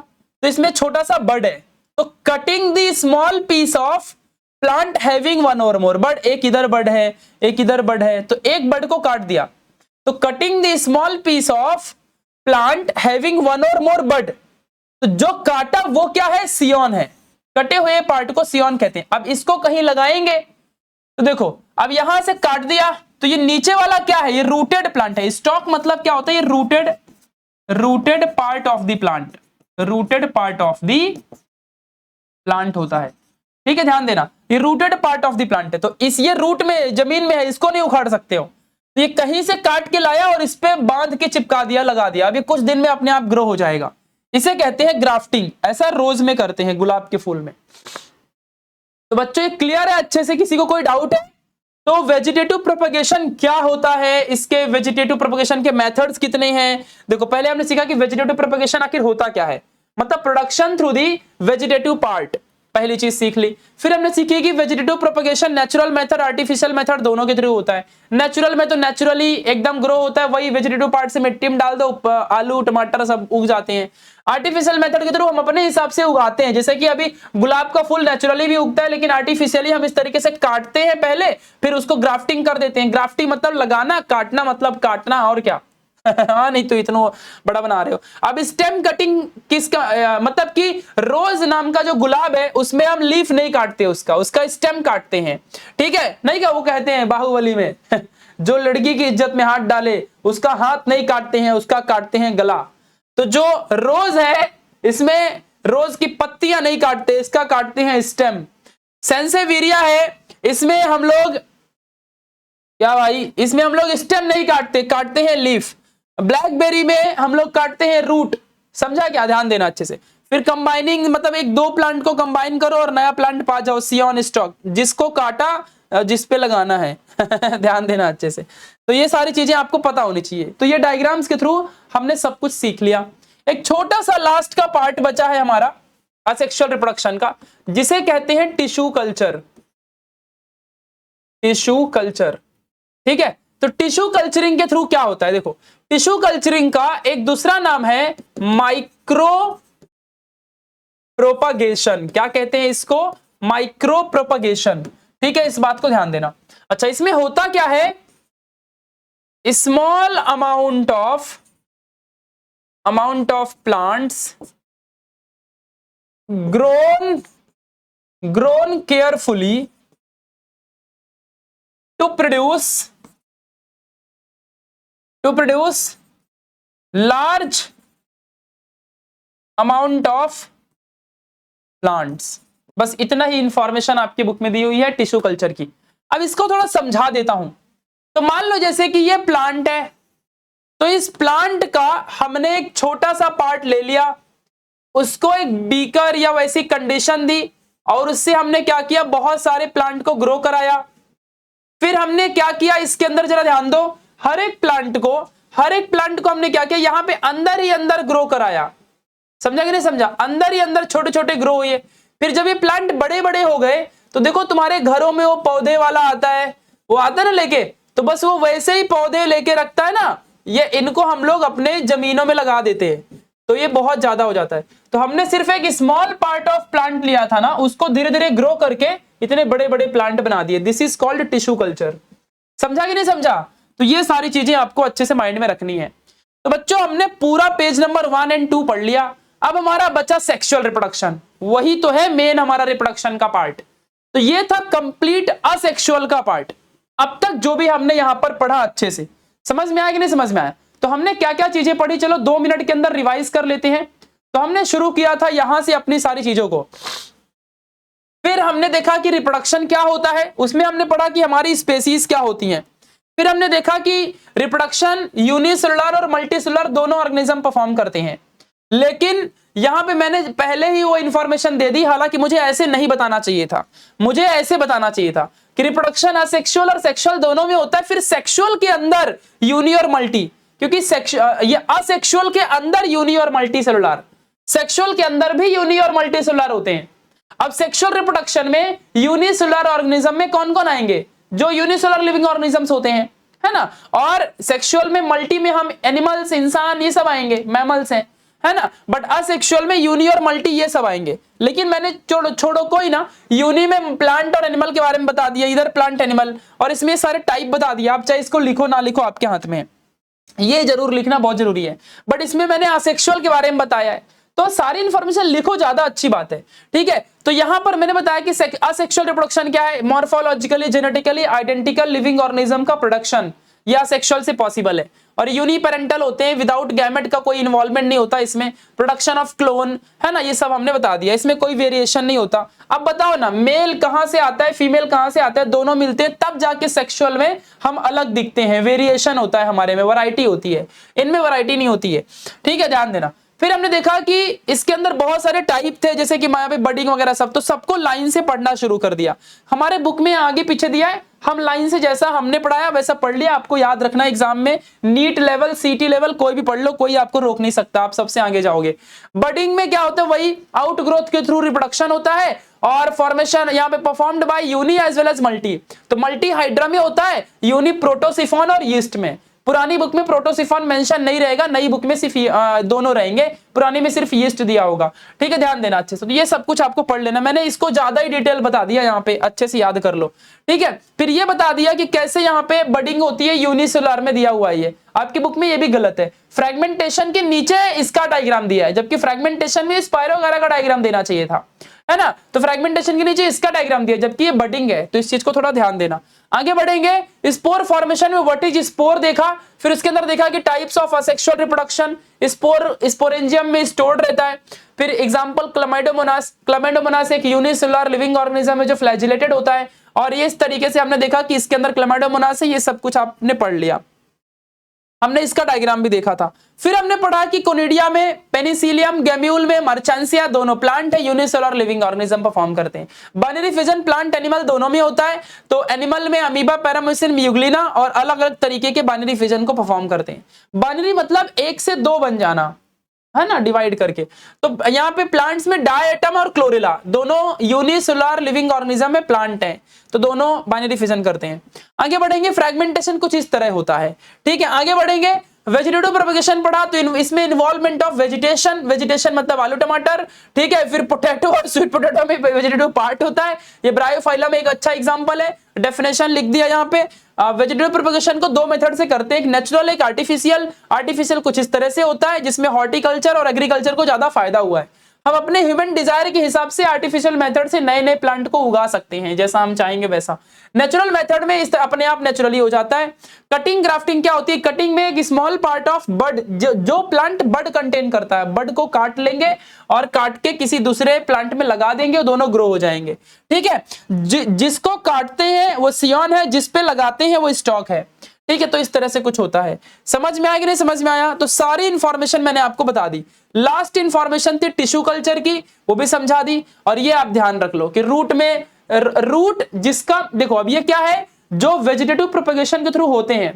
तो इसमें छोटा सा बड है, तो cutting the small piece of plant having one or more बड, एक इधर बड है एक इधर बड है, तो एक बड को काट दिया, तो cutting the small piece of plant having one or more बड। तो जो काटा वो क्या है, सियॉन है, कटे हुए पार्ट को सियॉन कहते हैं। अब इसको कहीं लगाएंगे, तो देखो अब यहां से काट दिया, तो ये नीचे वाला क्या है, ये रूटेड प्लांट है। स्टॉक मतलब क्या होता है, ये rooted part of the plant, rooted part of the plant होता है, ठीक है, ध्यान देना, ये rooted part of the plant है। तो इस ये रूट में जमीन में है, इसको नहीं उखाड़ सकते हो, तो ये कहीं से काट के लाया और इस पे बांध के चिपका दिया, लगा दिया, अब ये कुछ दिन में अपने आप ग्रो हो जाएगा। इसे कहते हैं ग्राफ्टिंग। ऐसा रोज में करते हैं, गुलाब के फूल में। तो बच्चों ये क्लियर है अच्छे से, किसी को कोई डाउट है? तो वेजिटेटिव प्रोपगेशन क्या होता है, इसके वेजिटेटिव प्रोपगेशन के मेथड्स कितने हैं। देखो पहले हमने सीखा कि वेजिटेटिव प्रोपगेशन आखिर होता क्या है, मतलब production through the vegetative part, पहली चीज सीख ली। फिर हमने सीखी कि vegetative propagation natural method artificial method दोनों के थ्रू होता है। नेचुरल में तो नेचुरली एकदम ग्रो होता है, वही वेजिटेटिव पार्ट से मिट्टी में डाल दो, आलू टमाटर सब उग जाते हैं। आर्टिफिशियल मेथड के थ्रू हम अपने हिसाब से उगाते हैं, जैसे कि अभी गुलाब का फूल नेचुरली भी उगता है, लेकिन आर्टिफिशियली हम इस तरीके से काटते हैं पहले, फिर उसको ग्राफ्टिंग कर देते हैं। ग्राफ्टिंग मतलब लगाना, काटना मतलब काटना, और क्या हाँ नहीं तो इतना बड़ा बना रहे हो। अब स्टेम कटिंग किसका, मतलब कि रोज नाम का जो गुलाब है उसमें हम लीफ नहीं काटते, उसका स्टेम काटते हैं, ठीक है। नहीं क्या वो कहते हैं बाहुबली में जो लड़की की इज्जत में हाथ डाले उसका हाथ नहीं काटते हैं, उसका काटते हैं गला। तो जो रोज है इसमें रोज की पत्तियां नहीं काटते, इसका काटते हैं स्टेम। सेंसेविरिया है, इसमें हम लोग क्या भाई, इसमें हम लोग स्टेम नहीं काटते, काटते हैं लीफ। ब्लैकबेरी में हम लोग काटते हैं रूट, समझा क्या, ध्यान देना अच्छे से। फिर कंबाइनिंग मतलब एक दो प्लांट को कंबाइन करो और नया प्लांट पा जाओ, सियॉन स्टॉक, जिसको काटा जिस पे लगाना है ध्यान देना अच्छे से। तो ये सारी चीजें आपको पता होनी चाहिए। तो ये डायग्राम्स के थ्रू हमने सब कुछ सीख लिया। एक छोटा सा लास्ट का पार्ट बचा है हमारा असेक्सुअल रिप्रोडक्शन का, जिसे कहते हैं टिश्यू कल्चर। टिश्यू कल्चर, ठीक है। तो टिश्यू कल्चरिंग के थ्रू क्या होता है, देखो टिश्यू कल्चरिंग का एक दूसरा नाम है माइक्रो प्रोपगेशन। क्या कहते हैं इसको? माइक्रो प्रोपगेशन, ठीक है, इस बात को ध्यान देना। अच्छा, इसमें होता क्या है, small amount of plants grown carefully to produce large amount of plants। बस इतना ही इंफॉर्मेशन आपकी बुक में दी हुई है टिश्यू कल्चर की। अब इसको थोड़ा समझा देता हूं। तो मान लो जैसे कि ये प्लांट है, तो इस प्लांट का हमने एक छोटा सा पार्ट ले लिया, उसको एक बीकर या वैसी कंडीशन दी, और उससे हमने क्या किया, बहुत सारे प्लांट को ग्रो कराया। फिर हमने क्या किया, इसके अंदर जरा ध्यान दो, हर एक प्लांट को हमने क्या किया, यहां पे अंदर ही अंदर ग्रो कराया। समझा कि नहीं समझा? अंदर ही अंदर छोटे छोटे ग्रो हुए। फिर जब ये प्लांट बड़े बड़े हो गए, तो देखो तुम्हारे घरों में वो पौधे वाला आता है, वो आता है ना लेके, तो बस वो वैसे ही पौधे लेके रखता है ना, ये इनको हम लोग अपने जमीनों में लगा देते हैं, तो ये बहुत ज्यादा हो जाता है। तो हमने सिर्फ एक स्मॉल पार्ट ऑफ प्लांट लिया था ना, उसको धीरे धीरे ग्रो करके इतने बड़े बड़े प्लांट बना दिए। This is called tissue culture. समझा कि नहीं समझा? तो ये सारी चीजें आपको अच्छे से माइंड में रखनी है। तो बच्चों, हमने पूरा पेज नंबर 1 और 2 पढ़ लिया। अब हमारा बचा सेक्सुअल रिप्रोडक्शन, वही तो है मेन हमारा रिप्रोडक्शन का पार्ट। तो ये था कंप्लीट असेक्सुअल का पार्ट। अब तक जो भी हमने यहां पर पढ़ा अच्छे से समझ में आया कि नहीं समझ में आया? तो हमने क्या क्या चीजें पढ़ी, चलो 2 मिनट के अंदर रिवाइज कर लेते हैं। तो हमने शुरू किया था यहां से अपनी सारी चीजों को, फिर हमने देखा कि रिप्रोडक्शन क्या होता है, उसमें हमने पढ़ा कि हमारी स्पेसीज क्या होती हैं। फिर हमने देखा कि रिप्रोडक्शन यूनिसेलुलर और मल्टीसेलुलर दोनों ऑर्गेनिज्म परफॉर्म करते हैं। लेकिन यहां पे मैंने पहले ही वो इंफॉर्मेशन दे दी, हालांकि मुझे ऐसे नहीं बताना चाहिए था, मुझे ऐसे बताना चाहिए था कि रिप्रोडक्शन असेक्सुअल और सेक्सुअल दोनों में होता है। फिर सेक्सुअल के अंदर यूनि और मल्टी, क्योंकि ये असेक्सुअल के अंदर यूनि और मल्टी सेलुलर, सेक्सुअल के अंदर भी यूनि और मल्टी सेलुलर होते हैं। अब सेक्सुअल रिप्रोडक्शन में यूनिसेलुलर ऑर्गेनिज्म में कौन कौन आएंगे? जो यूनिसेलुलर लिविंग ऑर्गेनिजम्स होते हैं, है ना। और सेक्सुअल में मल्टी में हम एनिमल्स, इंसान, ये सब आएंगे, मैमल्स हैं, है ना। बट असेक्सुअल में यूनि और मल्टी ये सब आएंगे। लेकिन मैंने छोड़ो कोई ना, यूनि में प्लांट और एनिमल के बारे में बता दिया, इधर प्लांट एनिमल, और इसमें सारे टाइप बता दिया। आप चाहे इसको लिखो ना लिखो, आपके हाथ में है, ये जरूर लिखना बहुत जरूरी है। बट इसमें मैंने असेक्सुअल के बारे में बताया है, तो सारी इंफॉर्मेशन लिखो, ज्यादा अच्छी बात है, ठीक है। तो यहां पर मैंने बताया कि असेक्सुअल रिप्रोडक्शन क्या है, morphologically genetically identical living organism का प्रोडक्शन, यह असेक्सुअल से पॉसिबल है। और यूनिपेरेंटल होते हैं, विदाउट गैमेट का कोई इन्वॉल्वमेंट नहीं होता इसमें, प्रोडक्शन ऑफ क्लोन, है ना, ये सब हमने बता दिया, इसमें कोई वेरिएशन नहीं होता। अब बताओ ना, मेल कहां से आता है, फीमेल कहां से आता है, दोनों मिलते हैं तब जाके सेक्सुअल में हम अलग दिखते हैं, वेरिएशन होता है हमारे में, वैरायटी होती है, इनमें वैरायटी नहीं होती है, ठीक है, ध्यान देना। फिर हमने देखा कि इसके अंदर बहुत सारे टाइप थे, जैसे कि यहाँ पे बडिंग वगैरह सब, तो सबको लाइन से पढ़ना शुरू कर दिया। हमारे बुक में आगे पीछे दिया है, हम लाइन से जैसा हमने पढ़ाया वैसा पढ़ लिया। आपको याद रखना, एग्जाम में नीट लेवल, सीटी लेवल कोई भी पढ़ लो, कोई आपको रोक नहीं सकता, आप सबसे आगे जाओगे। बडिंग में क्या होता है, वही आउट ग्रोथ के थ्रू रिप्रोडक्शन होता है, और फॉर्मेशन यहाँ पे performed by uni as well as multi. तो मल्टी हाइड्रा में होता है, यूनि प्रोटोसिफॉन और यीस्ट में। पुरानी बुक में प्रोटोसिफॉन मेंशन नहीं रहेगा, नई बुक में सिर्फ दोनों रहेंगे, पुरानी में सिर्फ यीस्ट दिया होगा, ठीक है, ध्यान देना अच्छे से। तो ये सब कुछ आपको पढ़ लेना, मैंने इसको ज्यादा ही डिटेल बता दिया, यहाँ पे अच्छे से याद कर लो, ठीक है। फिर ये बता दिया कि कैसे यहाँ पे बडिंग होती है, यूनिसेलुलर में दिया हुआ है, ये आपकी बुक में ये भी गलत है। फ्रेगमेंटेशन के नीचे इसका डायग्राम दिया है, जबकि फ्रेगमेंटेशन में स्पाइरो वगैरह का डायग्राम देना चाहिए था, है ना। तो फ्रेगमेंटेशन के नीचे इसका डायग्राम दिया, जबकि ये बडिंग है, तो इस चीज को थोड़ा ध्यान देना। आगे बढ़ेंगे, स्पोर फॉर्मेशन में व्हाट इज स्पोर देखा, फिर उसके अंदर देखा कि types of asexual reproduction, spore sporangium में स्टोर्ड रहता है। फिर एग्जांपल क्लैमिडोमोनास, क्लैमिडोमोनास एक यूनिसेलुलर लिविंग ऑर्गेनिज्म है जो फ्लैजिलेटेड होता है, और ये इस तरीके से हमने देखा कि इसके अंदर क्लैमिडोमोनास है, ये सब कुछ आपने पढ़ लिया। हमने इसका डायग्राम भी देखा था। फिर हमने पढ़ा कि कोनिडिया में, पेनिसिलियम, गैम्यूल में, मर्चेंसिया दोनों प्लांट है, यूनिसेलुलर लिविंग ऑर्गेनिज्म परफॉर्म करते हैं। बाइनरी फिजन प्लांट एनिमल दोनों में होता है, तो एनिमल में अमीबा, पैरामीशियन, म्यूग्लिना और अलग अलग तरीके के बाइनरी फिजन को परफॉर्म करते हैं। बाइनरी मतलब 1 से 2 बन जाना, है ना, डिवाइड करके। तो यहाँ पे प्लांट्स में डायटम और क्लोरेला दोनों यूनिसेलुलर लिविंग ऑर्गेनिज्म में प्लांट है, तो दोनों बाइनरी फिजन करते हैं। आगे बढ़ेंगे, फ्रैगमेंटेशन कुछ इस तरह होता है, ठीक है। आगे बढ़ेंगे, वेजिटेटिव प्रोपगेशन पढ़ा, तो इसमें इन्वॉल्वमेंट ऑफ वेजिटेशन, वेजिटेशन मतलब आलू टमाटर, ठीक है। फिर पोटैटो और स्वीट पोटैटो में वेजिटेटिव पार्ट होता है, ये ब्रायोफाइलम एक अच्छा एग्जांपल है, डेफिनेशन लिख दिया यहाँ पे। वेजिटेटिव प्रोपगेशन को 2 मेथड से करते हैं, एक नेचुरल, एक आर्टिफिशियल। आर्टिफिशियल कुछ इस तरह से होता है जिसमें हॉर्टिकल्चर और एग्रीकल्चर को ज्यादा फायदा हुआ है। हम अपने ह्यूमन डिजायर के हिसाब से आर्टिफिशियल मेथड से नए नए प्लांट को उगा सकते हैं, जैसा हम चाहेंगे वैसा। नेचुरल मेथड में इस अपने आप नेचुरली हो जाता है। कटिंग ग्राफ्टिंग क्या होती है? कटिंग में एक स्मॉल पार्ट ऑफ बड, जो प्लांट बड कंटेन करता है, बड को काट लेंगे और काट के किसी दूसरे प्लांट में लगा देंगे, वो दोनों ग्रो हो जाएंगे, ठीक है। जिसको काटते हैं वो सियॉन है, जिस पे लगाते हैं वो स्टॉक है, ठीक है। तो इस तरह से कुछ होता है। समझ में आया कि नहीं समझ में आया? तो सारी इंफॉर्मेशन मैंने आपको बता दी। लास्ट इंफॉर्मेशन थी टिश्यू कल्चर की, वो भी समझा दी। और ये आप ध्यान रख लो कि रूट में, रूट जिसका, देखो अब ये क्या है, जो वेजिटेटिव प्रोपगेशन के थ्रू होते हैं,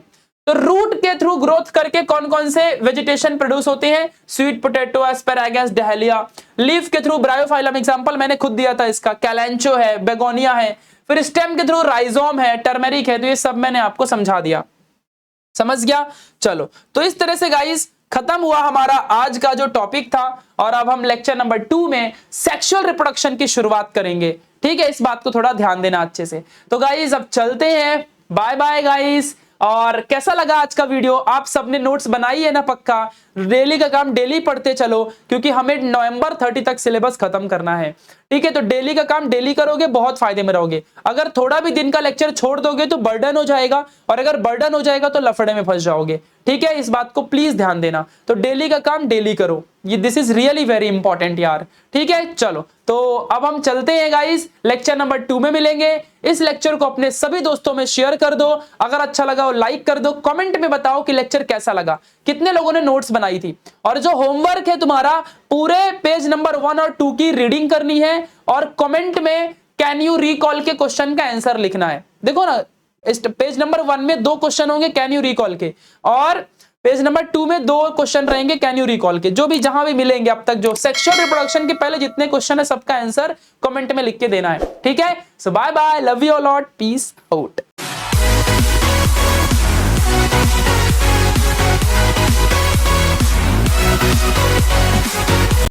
तो रूट के थ्रू ग्रोथ करके कौन कौन से वेजिटेशन प्रोड्यूस होते हैं? Sweet potato, asparagus, dahlia. Leaf के थ्रू ब्रायोफाइलम, एग्जांपल मैंने खुद दिया था इसका, कैलेंचो है, बेगोनिया है। फिर स्टेम के थ्रू राइजोम है, टर्मेरिक है। तो ये सब मैंने आपको समझा दिया, समझ गया? चलो, तो इस तरह से गाइस खत्म हुआ हमारा आज का जो टॉपिक था, और अब हम लेक्चर नंबर 2 में सेक्सुअल रिप्रोडक्शन की शुरुआत करेंगे, ठीक है। इस बात को थोड़ा ध्यान देना अच्छे से। तो गाइस अब चलते हैं, बाय बाय गाइस। और कैसा लगा आज का वीडियो? आप सबने नोट्स बनाई है ना? पक्का डेली का काम डेली पढ़ते चलो, क्योंकि हमें नवंबर 30 तक सिलेबस खत्म करना है, ठीक है। तो डेली का काम डेली करोगे, बहुत फायदे में रहोगे। अगर थोड़ा भी दिन का लेक्चर छोड़ दोगे तो बर्डन हो जाएगा, और अगर बर्डन हो जाएगा तो लफड़े में फंस जाओगे, ठीक है। इस बात को प्लीज ध्यान देना। तो डेली का काम डेली करो, ये this is really very important यार, ठीक है। चलो, तो अब हम चलते हैं गाइस, लेक्चर नंबर 2 में मिलेंगे। इस लेक्चर को अपने सभी दोस्तों में शेयर कर दो, अगर अच्छा लगा हो लाइक कर दो, कमेंट में बताओ कि लेक्चर कैसा लगा, कितने लोगों ने नोट्स बनाई थी। और जो होमवर्क है तुम्हारा, पूरे पेज नंबर 1 और 2 की रीडिंग करनी है, और कमेंट में कैन यू रिकॉल के क्वेश्चन का आंसर लिखना है। देखो ना, इस पेज नंबर 1 में 2 क्वेश्चन होंगे कैन यू रिकॉल के, और पेज नंबर 2 में 2 क्वेश्चन रहेंगे कैन यू रिकॉल के। जो भी जहां भी मिलेंगे अब तक, जो सेक्सुअल रिप्रोडक्शन के पहले जितने क्वेश्चन है सबका आंसर कमेंट में लिख के देना है, ठीक है। So bye bye, love you all, peace out.